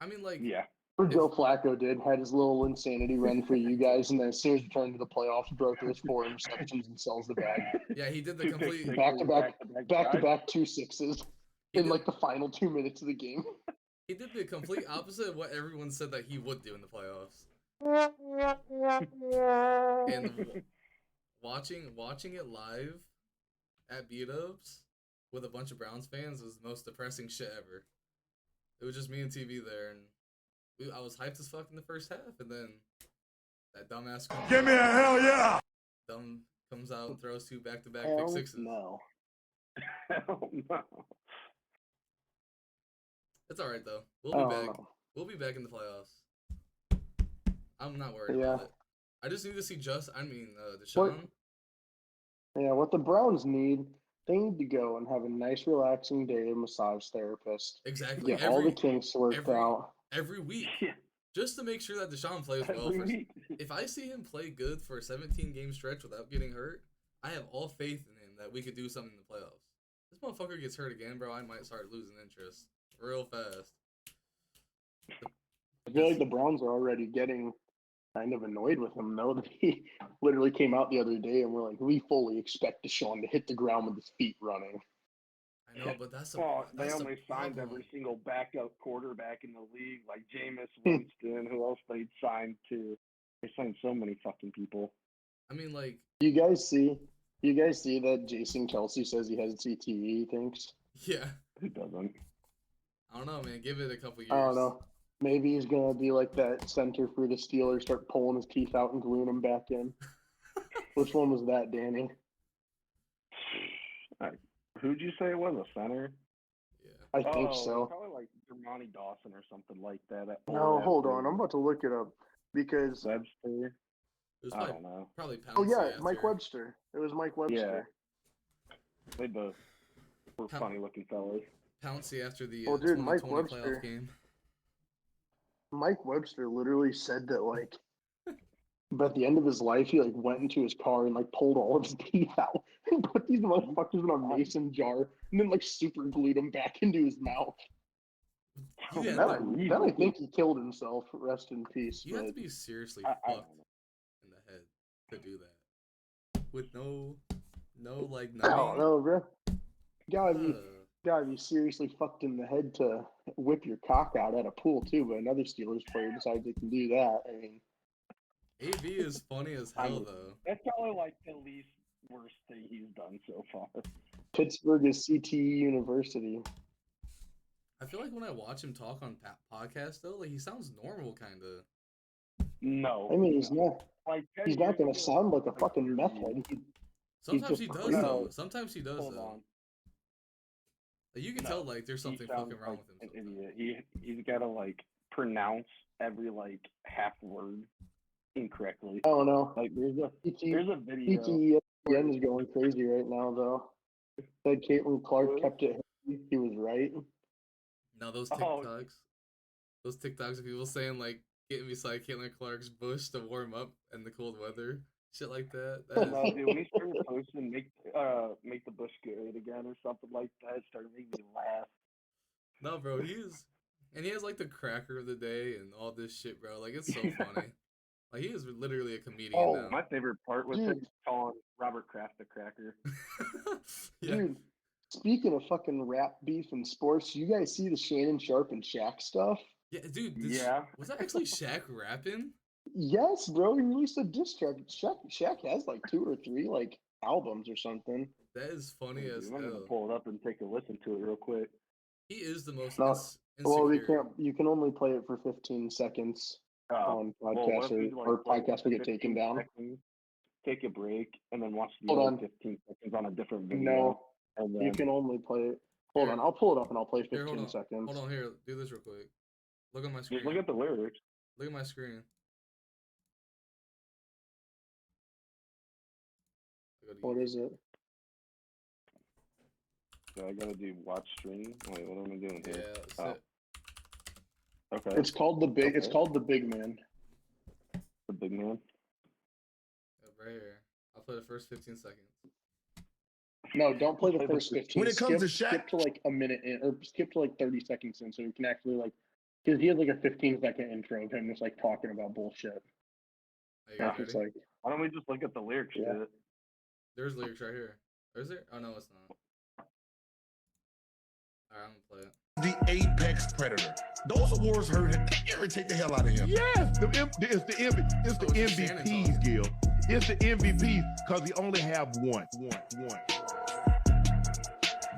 I mean like Yeah. Or Joe Flacco did, had his little Insanity run for you guys, and then as soon as he turned to the playoffs, broke those 4 interceptions and sells the bag. yeah, he did the 2 pick complete sixes, Back-to-back drives. 2 sixes he in did, like the final 2 minutes of the game. he did the complete opposite of what everyone said that he would do in the playoffs. And watching it live at beat-ups with a bunch of Browns fans was the most depressing shit ever. It was just me and TV there, and I was hyped as fuck in the first half, and then that dumbass Give me a hell yeah! comes out and throws 2 back-to-back Hell pick sixes. no. Hell no. It's all right though. I We'll don't be back. know. We'll be back in the playoffs. I'm not worried Yeah. about it. I just need to see Deshaun. Yeah, what the Browns need, they need to go and have a nice, relaxing day at a massage therapist. Exactly. Get all the kinks worked out. Every week. Yeah. Just to make sure that Deshaun plays well. Every week. If I see him play good for a 17-game stretch without getting hurt, I have all faith in him that we could do something in the playoffs. This motherfucker gets hurt again, bro, I might start losing interest real fast. I feel like the Browns are already getting kind of annoyed with him, though. That he literally came out the other day and we're like, we fully expect Deshaun to hit the ground with his feet running. I know, but that's Well, they that's the only signed problem. every single backup quarterback in the league, like Jameis Winston. Who else they signed to? They signed so many fucking people. I mean, like, You guys see that Jason Kelsey says he has CTE, he thinks? yeah. Who doesn't? I don't know, man. Give it a couple years. I don't know. Maybe he's going to be like that center for the Steelers, start pulling his teeth out and gluing them back in. Which one was that, Danny? Who'd you say it was? A center? Yeah. I think so. Probably like Dermontti Dawson or something like that. No, hold on. I'm about to look it up because. Webster. It was I probably, don't know. probably Pouncey Oh, yeah, after. Mike Webster. It was Mike Webster. They both were How- funny looking fellas. Pouncey after the Oh, dude, Mike 2020 Webster. playoff game. Mike Webster literally said that, like, but at the end of his life, he, like, went into his car and, like, pulled all of his teeth out and put these motherfuckers in a mason jar and then, like, super glued them back into his mouth. You Then have I, to, then I think he killed himself. Rest in peace. you have to But be seriously I fucked don't know. in the head to do that. With no like, I don't numbing. know, bro. Uh, Gotta be seriously fucked in the head to whip your cock out at a pool, too. But another Steelers player decides they can do that. I mean, AB is funny as hell, though. That's probably like the least worst thing he's done so far. Pittsburgh is CTE University. I feel like when I watch him talk on podcasts, though, like, he sounds normal, kind of. No. I mean, he's not Like 10 he's not years gonna ago, sound like a like, fucking meth crazy. head. Sometimes just he does, crazy. though. Sometimes he does, Hold though. on. Like, you can No, tell, like, there's something he sounds fucking wrong like with him. an sometimes. idiot. He's got to like pronounce every like half word incorrectly. I don't know. Like there's a video. PTESPN is going crazy right now, though. Said Caitlin Clark Really? kept it. He was right. Now, those Oh. TikToks of people saying, like, getting beside Caitlin Clark's bush to warm up in the cold weather. Shit like that. That No, is, dude, when he started posting make the bush great again or something like that, it started making me laugh. no, bro, and he has, like, the cracker of the day and all this shit, bro. Like, it's so funny. Like, he is literally a comedian Oh, now. My favorite part was Dude. him calling Robert Kraft a cracker. Yeah. Dude, speaking of fucking rap beef in sports, you guys see the Shannon Sharp and Shaq stuff? Yeah, dude. Yeah. Was that actually Shaq rapping? Yes, bro. He released a diss track. Shaq has like 2 or 3 like albums or something. That is funny as I'm gonna hell. pull it up and take a listen to it real quick. He is the most No, Well, we insecure. can't. You can only play it for 15 seconds on Well, podcast, what if we, like, or play podcast will get 15 taken down. seconds, take a break, and then watch the Hold other on. 15 seconds on a different video? No, And then, you can only play it. Hold Here. on, I'll pull it up and I'll play Here, 15 hold on. seconds. Hold on, here. Do this real quick. Look on my screen. just look at the lyrics. Look at my screen. I go to What YouTube. is it? So I gotta do watch stream. Wait, what am I doing Yeah, here? that's Oh. it. Okay. It's called the big. It's Okay. called the Big Man. The big man. Yeah, right here. I'll play the first 15 seconds. No, don't play the Play the first 15. When it comes to skip Shaq- to like a minute in, or skip to like 30 seconds in, so you can actually like, because he has like a 15-second intro of him just like talking about bullshit. Are you Yeah, guys it's ready? like, Why don't we just look at the lyrics? Yeah. Shit? There's lyrics right here. Is there? Oh, no, it's not. Alright, I'm gonna play it. The apex predator. Those awards hurt him. They irritate the hell out of him. Yes, it's the Oh, it's the Shannon MVPs, song. Gil. It's the MVPs because we only have one.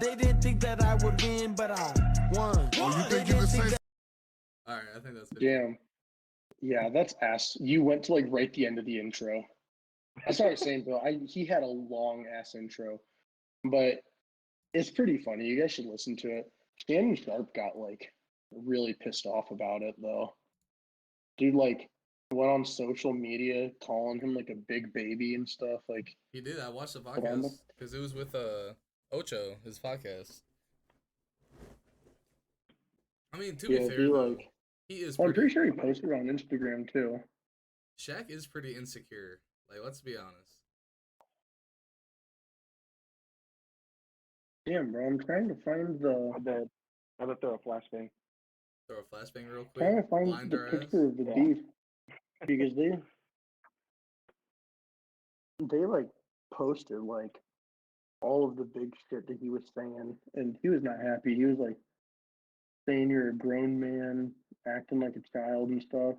They didn't think that I would win, but I won. Well, you think you can say Alright, I think that's 50. Damn. Yeah, that's ass. You went to like right the end of the intro. That's what I was saying, Bill. He had a long ass intro, but it's pretty funny. You guys should listen to it. Shannon Sharp got like really pissed off about it though. Dude like went on social media calling him like a big baby and stuff. Like He did. I watched the on the- podcast because it was with Ocho, his podcast. I mean, to be yeah, fair, dude, though, like he is well, I'm pretty. pretty sure he posted on Instagram too. Shaq is pretty insecure. Like, let's be honest. Damn, bro, I'm trying to find the I bet throw a flashbang. Throw a flashbang real quick. trying to find Blind the our picture ass. of the Yeah. beef because they like posted like all of the big shit that he was saying, and he was not happy. He was like saying you're a grown man, acting like a child and stuff.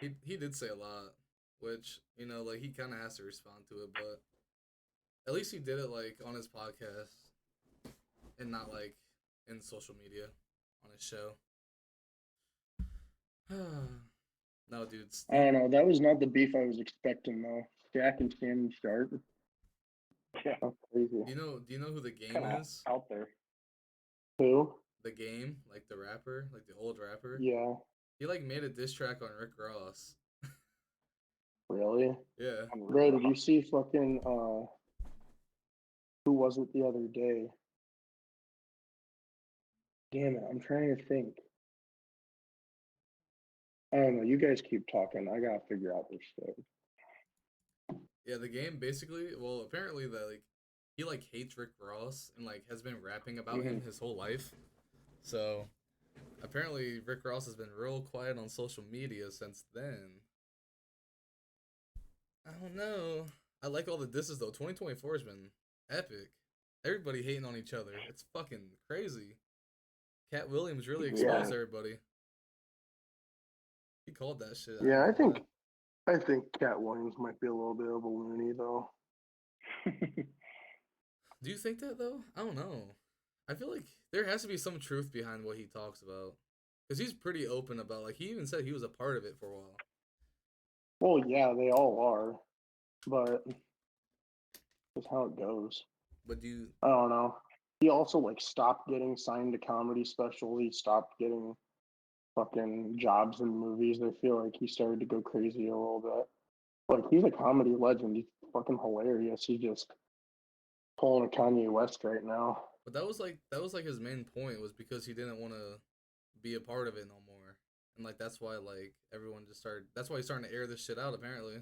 He did say a lot, which like he kind of has to respond to it, but at least he did it like on his podcast and not like in social media on his show. No, dudes. I don't know. That was not the beef I was expecting though. Shaq and Shannon Sharp. Yeah, That's crazy. Do you know who the game kind of is? out there. Who? The game, like the rapper, like the old rapper. Yeah. He like made a diss track on Rick Ross. Really? Yeah. Bro, did you see fucking who was it the other day? Damn it, I'm trying to think. I don't know. You guys keep talking. I gotta figure out this shit. Yeah, the game basically. Well, apparently that like he like hates Rick Ross and like has been rapping about him his whole life. So apparently Rick Ross has been real quiet on social media since then. I don't know. I like all the disses though. 2024 has been epic. Everybody hating on each other. It's fucking crazy. Cat Williams really exposed everybody. He called that shit. Yeah, I ain't gonna think Cat Williams might be a little bit of a loony though. Do you think that though? I don't know. I feel like there has to be some truth behind what he talks about, because he's pretty open about. Like he even said he was a part of it for a while. Well, yeah, they all are, but that's how it goes. But do you? I don't know. He also like stopped getting signed to comedy specials. He stopped getting fucking jobs in movies. I feel like he started to go crazy a little bit. Like he's a comedy legend. He's fucking hilarious. He's just pulling a Kanye West right now. But that was like his main point, was because he didn't want to be a part of it no more, and like that's why like everyone just started. That's why he's starting to air this shit out apparently.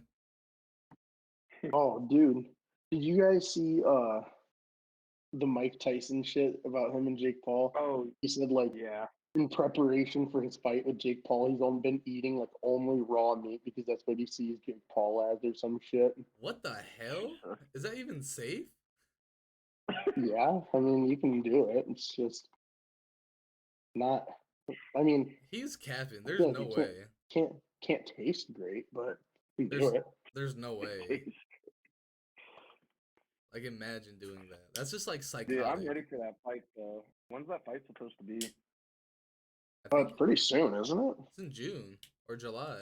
Oh, dude, did you guys see the Mike Tyson shit about him and Jake Paul? Oh, He said like yeah. in preparation for his fight with Jake Paul, he's only been eating like only raw meat because that's what he sees Jake Paul as or some shit. What the hell? Is that even safe? Yeah, I mean you can do it. It's just not. I mean, He's capping. There's feel like no you way. can't taste great, but you can There's do it. there's no way. Like imagine doing that. That's just like psychotic. Dude, I'm ready for that fight though. When's that fight supposed to be? I Oh, think it's pretty soon, isn't it? it's in June or July.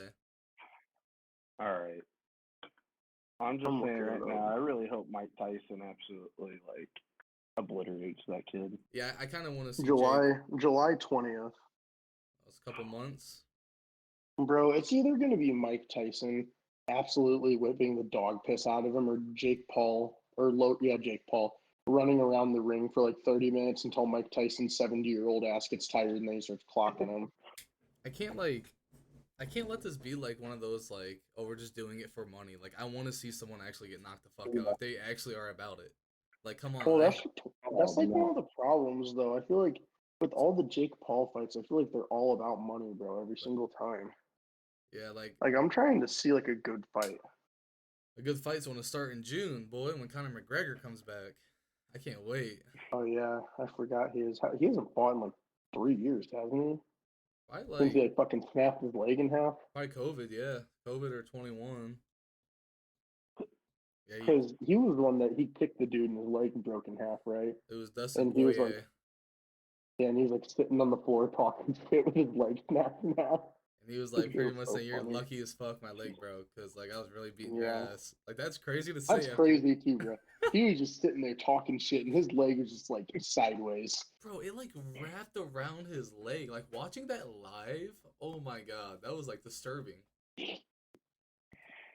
All right. I'm just I'm saying looking right it now, up. I really hope Mike Tyson absolutely like obliterates that kid. Yeah, I kind of want to see July Jake. July 20th. It's a couple months. Bro, it's either going to be Mike Tyson absolutely whipping the dog piss out of him or Jake Paul, Jake Paul, running around the ring for like 30 minutes until Mike Tyson's 70-year-old ass gets tired and then he starts clocking him. I can't let this be like one of those like, oh, we're just doing it for money. Like I want to see someone actually get knocked the fuck out if they actually are about it. Like come on. Well, that's like no. one of the problems, though. I feel like with all the Jake Paul fights, I feel like they're all about money, bro, every single time. Yeah, like Like, I'm trying to see, like, a good fight. a good fight's want to start in June, boy, when Conor McGregor comes back. I can't wait. Oh, yeah, I forgot he hasn't fought in, like, 3 years, hasn't he? Probably Since he, like like, fucking snapped his leg in half. probably COVID, yeah. COVID or 21. Yeah, Because he was the one that he kicked the dude and his leg broke in half, right? it was Dustin And he was Poirier. like, Yeah, and he's like sitting on the floor talking shit with his legs snapping out. And he was It like pretty was much so saying, "You're funny. lucky as fuck my leg broke, because like I was really beating your Yeah, ass." Like that's crazy to that's say after. crazy too, bro. He was just sitting there talking shit, and his leg was just like sideways. Bro, it like wrapped around his leg. Like watching that live, oh my god, that was like disturbing.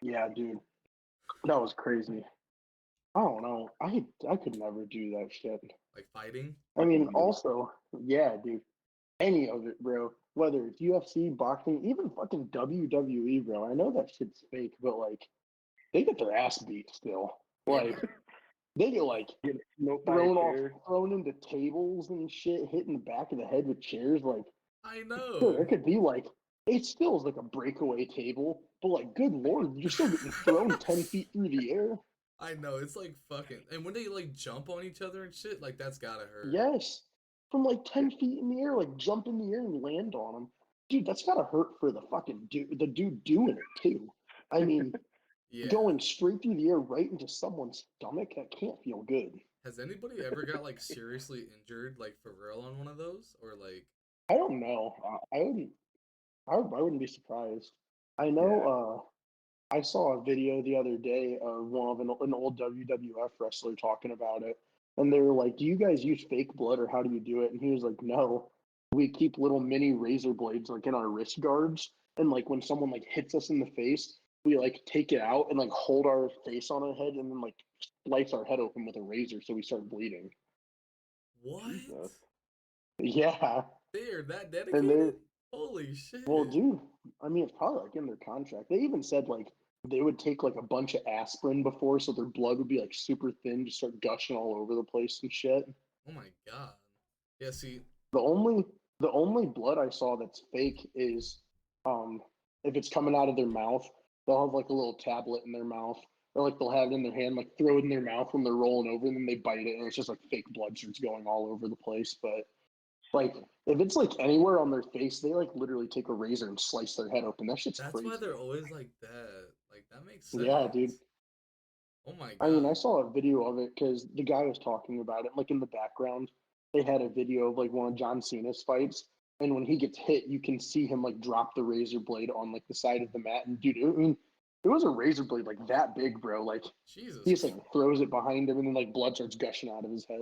Yeah, dude, that was crazy. I don't know. I could never do that shit. Like fighting. I mean, also, yeah, dude, any of it, bro. Whether it's UFC, boxing, even fucking WWE, bro. I know that shit's fake, but like, they get their ass beat still. Yeah, Like, they get like Get smoked by a chair. thrown into tables and shit, hit in the back of the head with chairs. Like, I dude, know. it could be like it still is like a breakaway table, but like, good lord, you're still getting thrown 10 feet through the air. I know. It's like fucking. And when they like jump on each other and shit, like that's gotta hurt. Yes, from like 10 feet in the air, like jump in the air and land on them, dude. That's gotta hurt for the fucking dude, the dude doing it too. I mean, Yeah. going straight through the air right into someone's stomach, that can't feel good. Has anybody ever got like seriously injured, like for real, on one of those, or like? I don't know. I wouldn't. I wouldn't be surprised. I know. I saw a video the other day of one of an old WWF wrestler talking about it, and they were like, "Do you guys use fake blood, or how do you do it?" And he was like, "No, we keep little mini razor blades like in our wrist guards, and like when someone like hits us in the face, we like take it out and like hold our face on our head, and then like slice our head open with a razor so we start bleeding." What? Jesus. Yeah, They're that and they're dedicated? Holy shit! well, dude. I mean, it's probably like in their contract. They even said like they would take like a bunch of aspirin before, so their blood would be like super thin, just start gushing all over the place and shit. Oh my god. Yeah. See. The only the only blood I saw that's fake is um if it's coming out of their mouth, they'll have like a little tablet in their mouth, or like they'll have it in their hand, like throw it in their mouth when they're rolling over, and then they bite it, and it's just like fake blood starts going all over the place. But like if it's like anywhere on their face, they like literally take a razor and slice their head open. That shit's That's crazy. why they're always like that. Like that makes sense. Yeah, dude. Oh my I mean, I god. saw a video of it because the guy was talking about it. Like in the background, they had a video of like one of John Cena's fights, and when he gets hit, you can see him like drop the razor blade on like the side of the mat. And dude, I mean, it was a razor blade like that big, bro. Like Jesus. he just like throws it behind him, and then like blood starts gushing out of his head.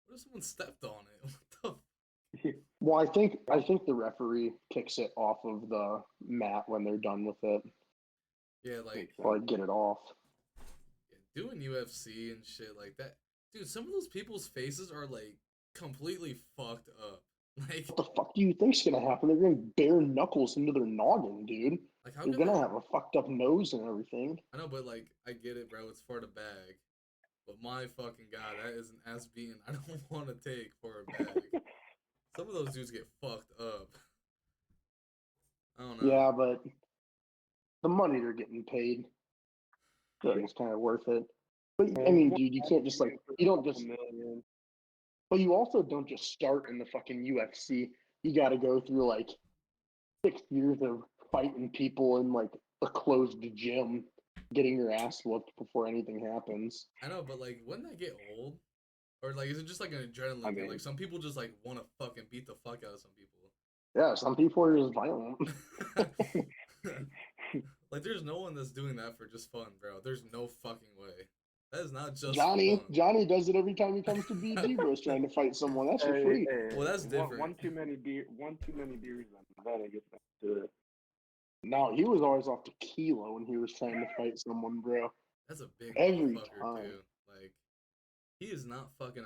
What if someone stepped on it? What the? Well, I think the referee kicks it off of the mat when they're done with it, Yeah, like or like get it off. doing UFC and shit like that. Dude, some of those people's faces are like completely fucked up. Like, What the fuck do you think's gonna happen? They're gonna bare knuckles into their noggin, dude. like how You're can gonna they? have a fucked up nose and everything. I know, but like I get it, bro. It's for the bag. But my fucking god, that is an ass beating I don't want to take for a bag. Some of those dudes get fucked up. I don't know. Yeah, but the money they're getting paid, I think it's kind of worth it. But I mean, dude, you can't just like you don't just. But you also don't just start in the fucking UFC. You got to go through like 6 years of fighting people in like a closed gym, getting your ass whooped before anything happens. I know, but like, wouldn't that get old? Or like, is it just like an adrenaline thing? Like, some people just like want to fucking beat the fuck out of some people. Yeah, some people are just violent. Like, there's no one that's doing that for just fun, bro. There's no fucking way. That is not just Johnny. fun. Johnny does it every time he comes to BG Bros trying to fight someone. That's for free. Well, that's different. One too many beers. That I get back to it. No, he was always off tequila when he was trying to fight someone, bro. That's a big Every motherfucker, time. too. Like, he is not fucking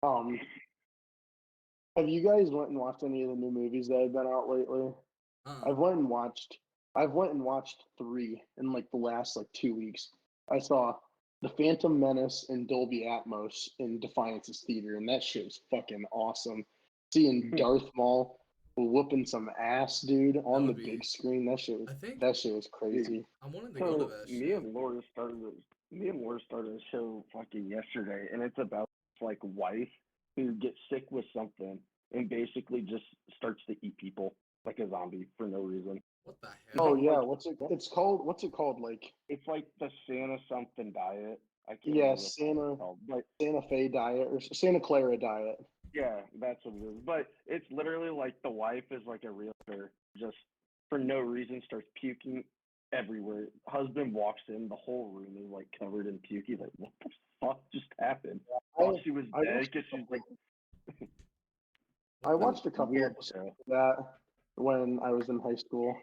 around. Have you guys went and watched any of the new movies that have been out lately? I've went and watched 3 in like the last like 2 weeks. I saw The Phantom Menace in Dolby Atmos in Defiance's theater, and that shit was fucking awesome. Seeing Darth Maul whooping some ass, dude, on the big screen. That shit was crazy. I wanted to go to that shit. Me and Laura started a show fucking yesterday, and it's about like wife who gets sick with something and basically just starts to eat people like a zombie for no reason. What the hell? Oh yeah, what's it called? Like it's like the Santa something diet. I can't Yeah, remember what it's called, but Santa Fe diet or Santa Clara diet. yeah, that's what it is. But it's literally like the wife is like a realtor, just for no reason starts puking everywhere. Husband walks in, the whole room is like covered in puke. He's like, what the fuck just happened? Thought she was I dead watched because she's like, I watched a couple weird episodes show. of that when I was in high school.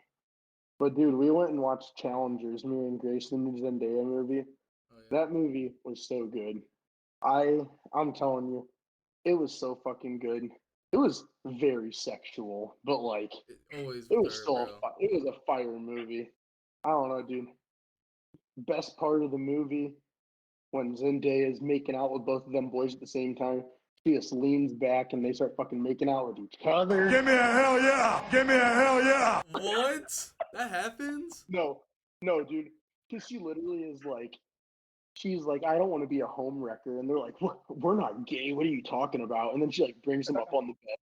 But dude, we went and watched Challengers, me and Grayson, the Zendaya movie. Oh, yeah. That movie was so good. I'm telling you, it was so fucking good. It was very sexual, but like Always it with was her, still bro. it was a fire movie. I don't know, dude. Best part of the movie when Zendaya is making out with both of them boys at the same time. She just leans back and they start fucking making out with each other. Give me a hell yeah! Give me a hell yeah! What? That happens? No, no, dude. Because she literally is like, she's like, I don't want to be a home wrecker. And they're like, we're not gay. What are you talking about? And then she like brings him up on the bed,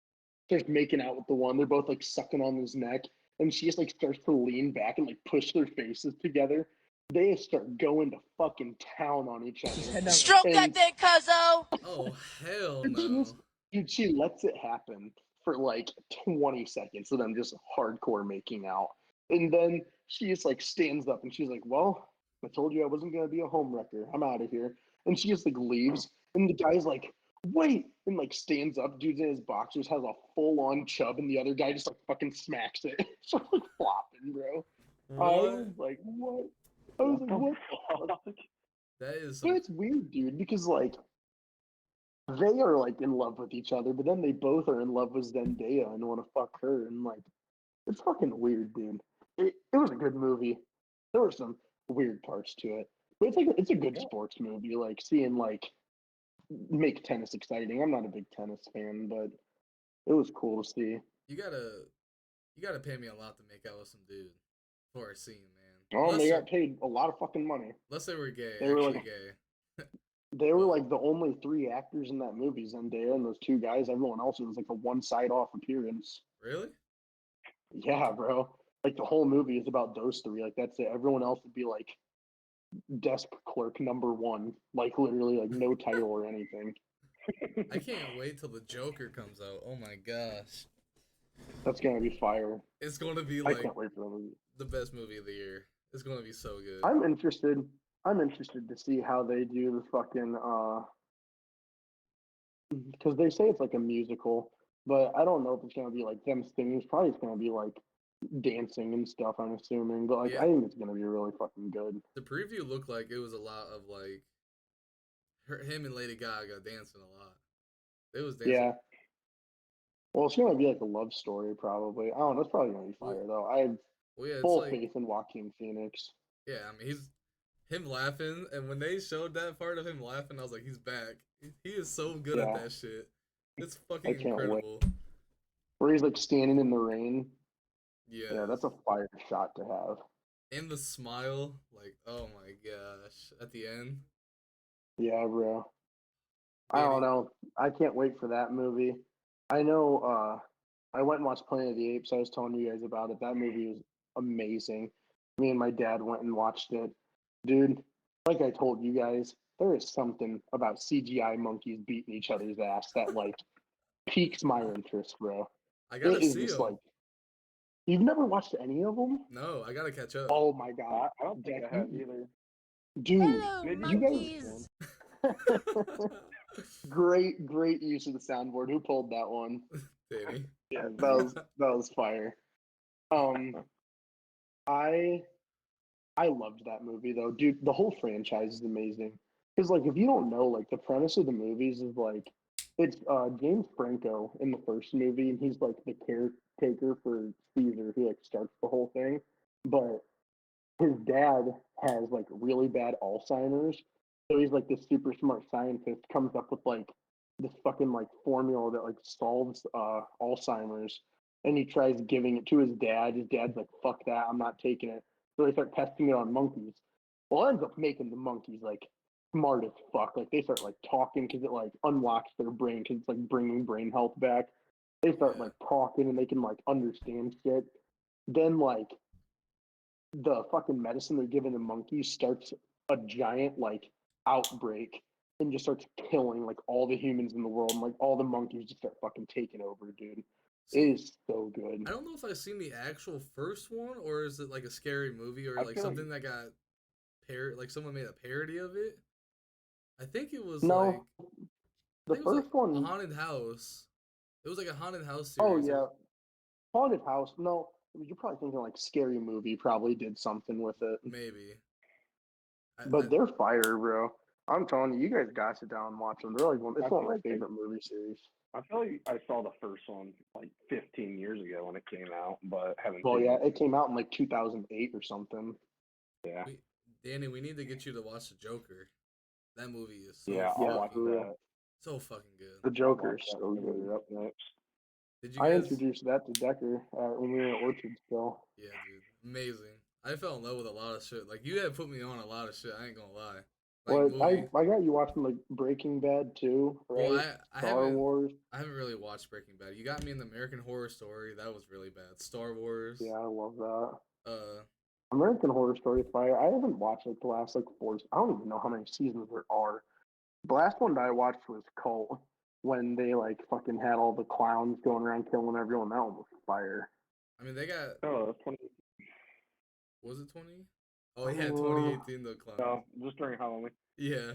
starts making out with the one. They're both like sucking on his neck. And she just like starts to lean back and like push their faces together. They start going to fucking town on each other. Stroke that And thing, cuzzo. Oh, hell she no. just, dude, she lets it happen for like 20 seconds of them just hardcore making out. And then she just like stands up and she's like, well, I told you I wasn't going to be a home wrecker. I'm out of here. And she just like leaves. And the guy's like, wait. And like stands up, dude's in his boxers, has a full on chub. And the other guy just like fucking smacks it. It's like flopping, bro. I What? was like, what? I was like, what the fuck? That is But some. it's weird, dude, because like, they are like in love with each other, but then they both are in love with Zendaya and want to fuck her, and like it's fucking weird, dude. It was a good movie. There were some weird parts to it, but it's a good sports movie. Like seeing like make tennis exciting. I'm not a big tennis fan, but it was cool to see. You gotta pay me a lot to make out with some dude for a scene, man. Oh, Unless they they're, got paid a lot of fucking money. unless they were gay, They were actually like gay. they were But like the only three actors in that movie, Zendaya and those two guys. Everyone else was like a one side off appearance. really? Yeah, bro. Like the whole movie is about those three. Like that's it. Everyone else would be like desk clerk number one. Like literally like no title or anything. I can't wait till the Joker comes out. Oh my gosh. That's gonna be fire. It's gonna be I like can't wait for the movie. the best movie of the year. It's gonna be so good. I'm interested. I'm interested to see how they do the fucking because they say it's like a musical, but I don't know if it's gonna be like them singing. It's probably gonna be like dancing and stuff, I'm assuming. But like Yeah. I think it's gonna be really fucking good. The preview looked like it was a lot of like him and Lady Gaga dancing a lot. It was dancing. Yeah. Well, it's gonna be like a love story, probably. I don't know. It's probably gonna be fire though. I have Well, yeah, it's full like faith in Joaquin Phoenix. yeah. I mean, he's him laughing, and when they showed that part of him laughing, I was like, he's back. He is so good at Yeah. that shit. It's fucking can't wait. incredible. Where he's like standing in the rain. Yeah. Yeah, that's a fire shot to have. And the smile, like, oh my gosh, at the end. Yeah, bro. I Danny- don't know. I can't wait for that movie. I know I went and watched Planet of the Apes. I was telling you guys about it. That movie was amazing. Me and my dad went and watched it. Dude, like I told you guys, there is something about CGI monkeys beating each other's ass that like piques my interest, bro. I gotta It is see just him. like you've never watched any of them? No, I gotta catch up. Oh my god. I don't think I have either. Dude, Hello, maybe you monkeys. guys great use of the soundboard. Who pulled that one? Danny. Yeah, that was fire. I loved that movie though, dude. The whole franchise is amazing. Because like, if you don't know, like the premise of the movies is like, it's James Franco in the first movie, and he's like the caretaker for Caesar, who like starts the whole thing. But his dad has like really bad Alzheimer's, so he's like this super smart scientist, comes up with like this fucking like formula that like solves Alzheimer's, and he tries giving it to his dad. His dad's like, "Fuck that, I'm not taking it." So they start testing it on monkeys. Well, it ends up making the monkeys like smart as fuck. Like they start like talking because it like unlocks their brain because it's like bringing brain health back. They start Yeah. like talking and they can like understand shit. Then like the fucking medicine they're giving the monkeys starts a giant like outbreak and just starts killing like all the humans in the world, and like all the monkeys just start fucking taking over, dude. It See, is so good. I don't know if I've seen the actual first one or is it like a scary movie or I like feel something that got like someone made a parody of it. I think it was like No, I the think it was like first a one, haunted house. It was like a haunted house oh series. yeah, haunted house. No, you're probably thinking like scary movie probably did something with it, Maybe. I but they're fire, bro. I'm telling you, you guys gotta sit down and watch them. They're like I it's one feel of my like favorite movie series. I feel like I saw the first one like 15 years ago when it came out, but haven't Well, seen yeah, it. it came out in like 2008 or something. Yeah, we Danny, we need to get you to watch the Joker. That movie is so yeah, I'll Yeah, watch fucking for real. that. so fucking good. The I'll Joker watch is that so whenever good. you're up next. Did you I guys? introduced that to Decker when we were at Orchard still. Yeah, dude, amazing. I fell in love with a lot of shit. Like you had put me on a lot of shit. I ain't gonna lie. Like Well, movie. I got you watching like Breaking Bad too, right? Well, I Star haven't Wars. I haven't really watched Breaking Bad. You got me in the American Horror Story. That was really bad. Star Wars. Yeah, I love that. Uh, American Horror Story Fire. I haven't watched like the last like four. I don't even know how many seasons there are. The last one that I watched was Cult, when they like fucking had all the clowns going around killing everyone. That one was fire. I mean they got Oh, that's 20. was it 20? Oh yeah, Uh, 2018 the clown. No, just during Halloween. Yeah.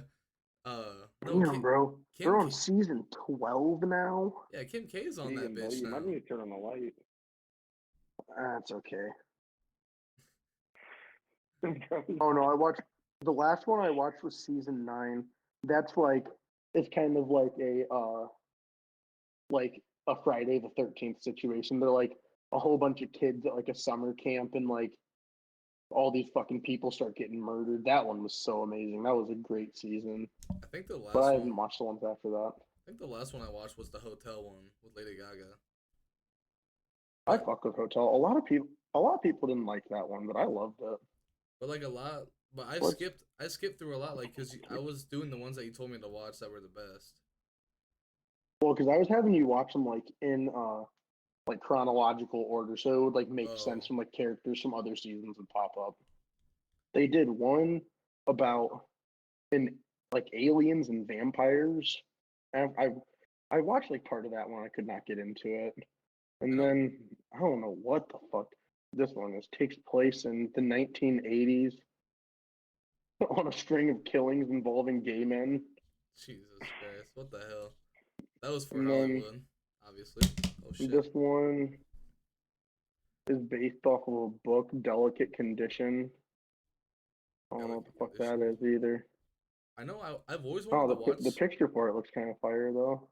No, Damn, bro. Kim They're on K. season 12 now. Yeah, Kim K's on that Vegan, bro, bitch you now. might need to turn on the light. That's okay. Oh no, I watched the last one I watched was season 9. That's like it's kind of like a Friday the 13th situation. They're like a whole bunch of kids at like a summer camp and like all these fucking people start getting murdered. That one was so amazing. That was a great season. I think the But last I one. haven't watched the ones after that. I think the last one I watched was the hotel one with Lady Gaga. I But fuck with Hotel. A lot of people didn't like that one, but I loved it. but like a lot. But What's I skipped through a lot like because I was doing the ones that you told me to watch that were the best. well, because I was having you watch them like in like chronological order, so it would like make Oh, sense from like characters from other seasons would pop up. They did one about in like aliens and vampires. And I watched like part of that one. I could not get into it, I and don't. then I don't know what the fuck this one is. Takes place in the 1980s on a string of killings involving gay men, Jesus Christ, what the hell? That was for and then Hollywood, obviously. Oh shit. this one is based off of a book, Delicate Condition. I don't know what the Delicate fuck that Condition. is either. I know. I've always wanted Oh, to watch. the picture for it looks kind of fire though.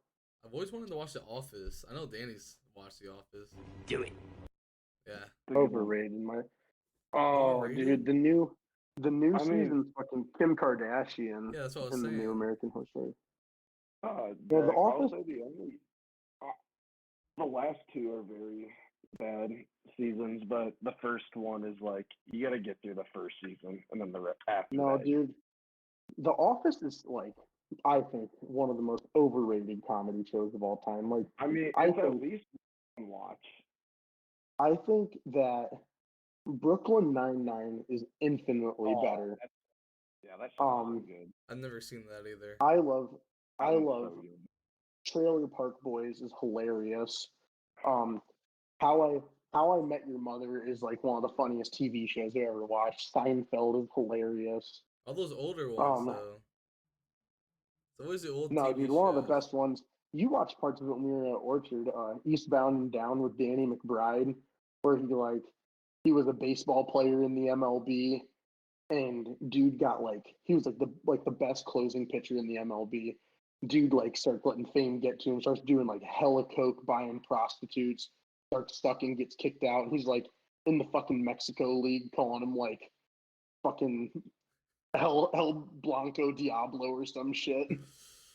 I've always wanted to watch The Office. I know Danny's watched The Office. Do it. Yeah. Overrated, my. Oh, Overrated? dude, the new I mean, season's fucking Kim Kardashian Yeah, that's what I was in the new saying. American Horror Story. Yeah, The Derek, I'll Office. say uh, the last two are very bad seasons, but the first one is like you got to get through the first season, and then after No, that. dude, The Office is like I think one of the most overrated comedy shows of all time. Like I mean, I it's at think least one watch. I think that Brooklyn Nine-Nine is infinitely better. That's Um, so good. I've never seen that either. I love That I one's love so good. Trailer Park Boys is hilarious. Um, how I How I Met Your Mother is like one of the funniest TV shows I ever watched. Seinfeld is hilarious. All those older ones Um, though. It's always the old no, TV dude, one of the shows. best ones. You watched parts of it when we were at Orchard, Eastbound and Down with Danny McBride, where he was a baseball player in the MLB, and dude got like he was like the best closing pitcher in the MLB. Dude like starts letting fame get to him, starts doing like hella coke, buying prostitutes, starts sucking, gets kicked out. And he's like in the fucking Mexico League, calling him like fucking El Blanco Diablo or some shit.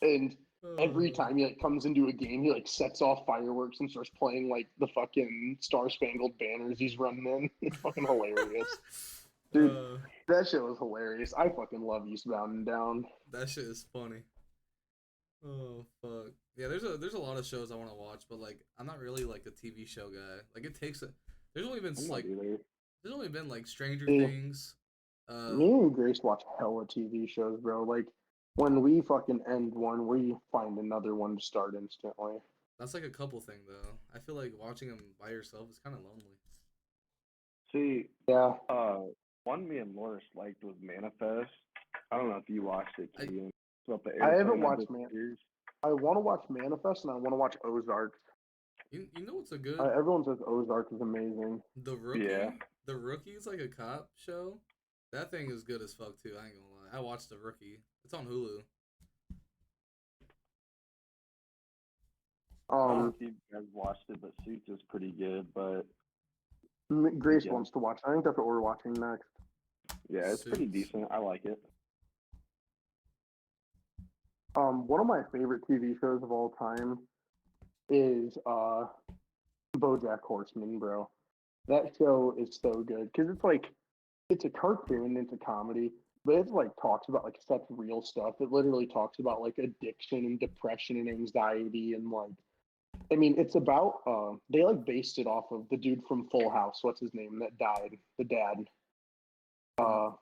And every Oh. time he like comes into a game, he like sets off fireworks and starts playing like the fucking Star Spangled Banners he's running in. It's fucking hilarious, dude. uh, That shit was hilarious. I fucking love Eastbound and Down. that shit is funny. Oh fuck. Yeah, there's a lot of shows I want to watch, but like I'm not really like a TV show guy. Like it takes a there's only been I'm not like either. there's only been like Stranger Yeah. Things. Me and Grace watch hella TV shows, bro. Like when we fucking end one, we find another one to start instantly. That's like a couple thing though. I feel like watching them by yourself is kind of lonely. See, Yeah. one me and Morris liked was Manifest. I don't know if you watched it, Keegan. It's about the I haven't airplane that watched disappears. I want to watch Manifest and I want to watch Ozark. You know what's a good Everyone says Ozark is amazing. The Rookie? Yeah. The Rookie's like a cop show. That thing is good as fuck too. I ain't gonna lie. I watched The Rookie. It's on Hulu. I don't know if you guys watched it, but Suits is pretty good. But Grace Yeah. wants to watch. I think that's what we're watching next. yeah, it's pretty Suits. decent. I like it. One of my favorite TV shows of all time is BoJack Horseman, bro. That show is so good because it's a cartoon, it's a comedy, but it like talks about like such real stuff. It literally talks about like addiction and depression and anxiety and like, I mean, it's about they like based it off of the dude from Full House. What's his name that died? The dad. Well,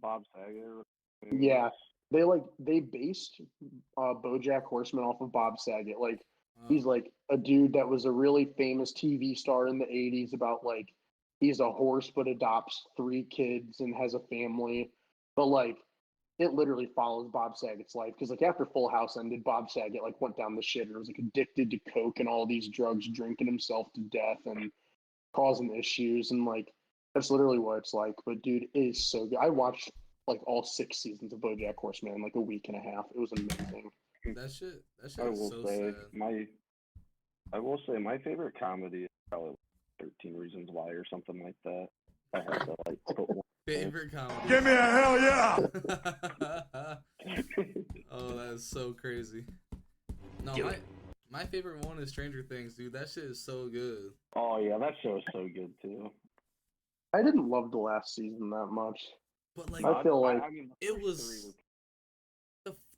Bob Saget. Yeah. They based BoJack Horseman off of Bob Saget. Like he's like a dude that was a really famous TV star in the 80s about like he's a horse but adopts 3 kids and has a family. But like it literally follows Bob Saget's life because like after Full House ended, Bob Saget like went down the shitter. Was like addicted to coke and all these drugs, drinking himself to death and causing issues and like that's literally what it's like. But dude, it is so good. I watched like all 6 seasons of BoJack Horseman in like a week and a half. It was amazing. that shit I is will so say sad. my favorite comedy is probably 13 Reasons Why or something like that. I had to like put one. Favorite comedy. Give me a hell yeah! Oh, that is so crazy. No, my favorite one is Stranger Things, dude. That shit is so good. Oh yeah, that show is so good too. I didn't love the last season that much. But like I feel like mean, the it first was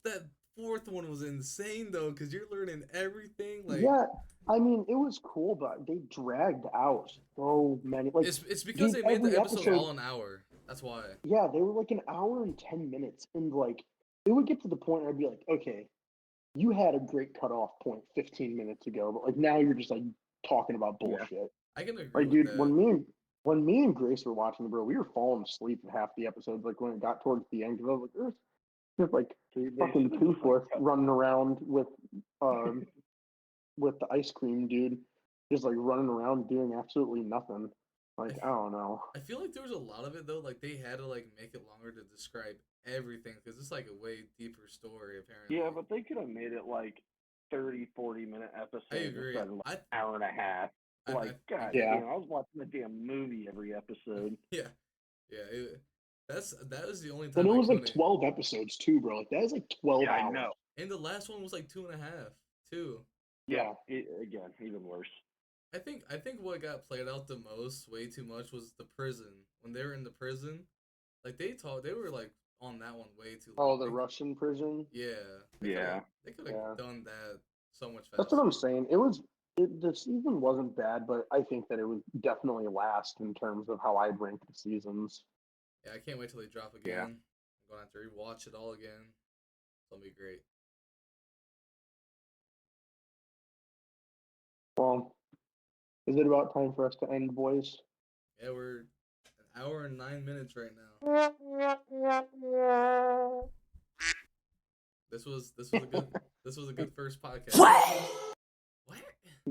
that fourth one was insane though, because you're learning everything. Like yeah, I mean it was cool, but they dragged out so many. Like it's because dude, they made the every episode episode- all an hour. That's why. yeah, they were like an hour and 10 minutes, and like it would get to the point where I'd be like, okay, you had a great cutoff point 15 minutes ago, but like now you're just like talking about bullshit. I can agree Like, with dude, that. when me and Grace were watching, bro, we were falling asleep in half the episodes. Like when it got towards the end, because I was like, there's like fucking Toothless running around with the ice cream dude, just like running around doing absolutely nothing. Like I don't know. I feel like there was a lot of it though. Like they had to like make it longer to describe everything because it's like a way deeper story apparently. Yeah, but they could have made it like 30-40 minute episodes I agree. instead of like an hour and a half. Like, God Yeah. damn, I was watching a damn movie every episode. Yeah. That was the only time. And it I was like couldn't- 12 episodes too, bro. Like that is like 12 Yeah, I hours. know. And the last one was like 2.5 too. Yeah. Again, even worse. I think what got played out the most, way too much, was the prison. When they were in the prison, like they were like on that one way too long. Oh, the Russian prison. Yeah. Yeah. They could have done that so much faster. That's what I'm saying. The season wasn't bad, but I think that it was definitely last in terms of how I'd rank the seasons. Yeah, I can't wait till they drop again. Yeah. I'm gonna have to rewatch it all again. It'll be great. Well, is it about time for us to end, boys? Yeah, we're an hour and 9 minutes right now. This was a good first podcast. What?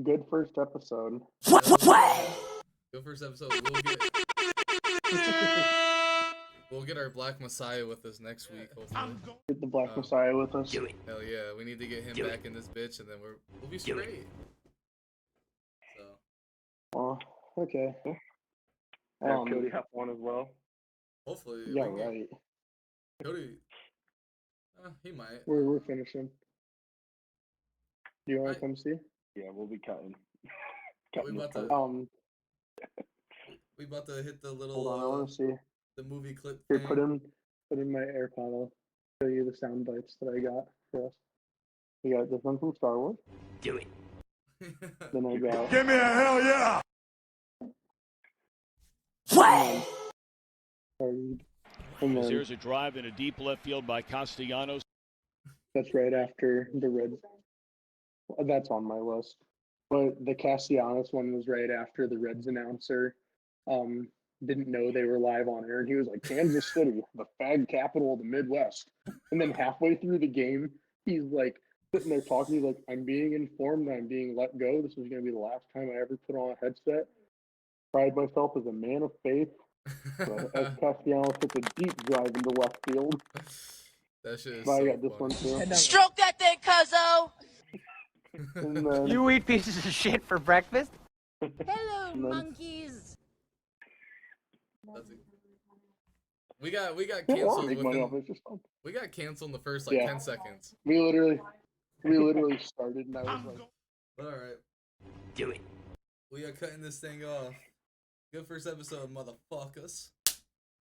Good first episode. Good first episode. We'll get our Black Messiah with us next week. Hopefully. Get the Black Messiah with us. Hell yeah, we need to get him back in this bitch, and then we'll be straight. So Oh, okay. Yeah, Cody have one as well. hopefully, Yeah, we can- right. Cody, he might. We're finishing. Do you want Right. to come see? Yeah, we'll be cutting. We about to we about to hit the little Hold on, I want to see. the movie clip Here, thing. put in my AirPod. I'll show you the sound bites that I got for us. We got this one from Star Wars. Do it. Then I got Give me a hell yeah! Started, and As then there's a drive in a deep left field by Castellanos. That's right after the Reds. That's on my list. But the Castellanos one was right after the Reds announcer didn't know they were live on air. And he was like, Kansas City, the fag capital of the Midwest. And then halfway through the game, he's like sitting there talking. He's like, I'm being informed that I'm being let go. This is going to be the last time I ever put on a headset. Pride myself as a man of faith. But as Castellanos hits a deep drive into left field. That shit is But I so got this funny. one too. Stroke that thing, cuzzo. And then, You eat pieces of shit for breakfast? Hello, And then- monkeys. That's it. We got I don't want canceled to make money off within, it. It's just fun. we got canceled in the first like Yeah. 10 seconds. We literally started, and I was like, All right. Do it. We are cutting this thing off. Good first episode, motherfuckers.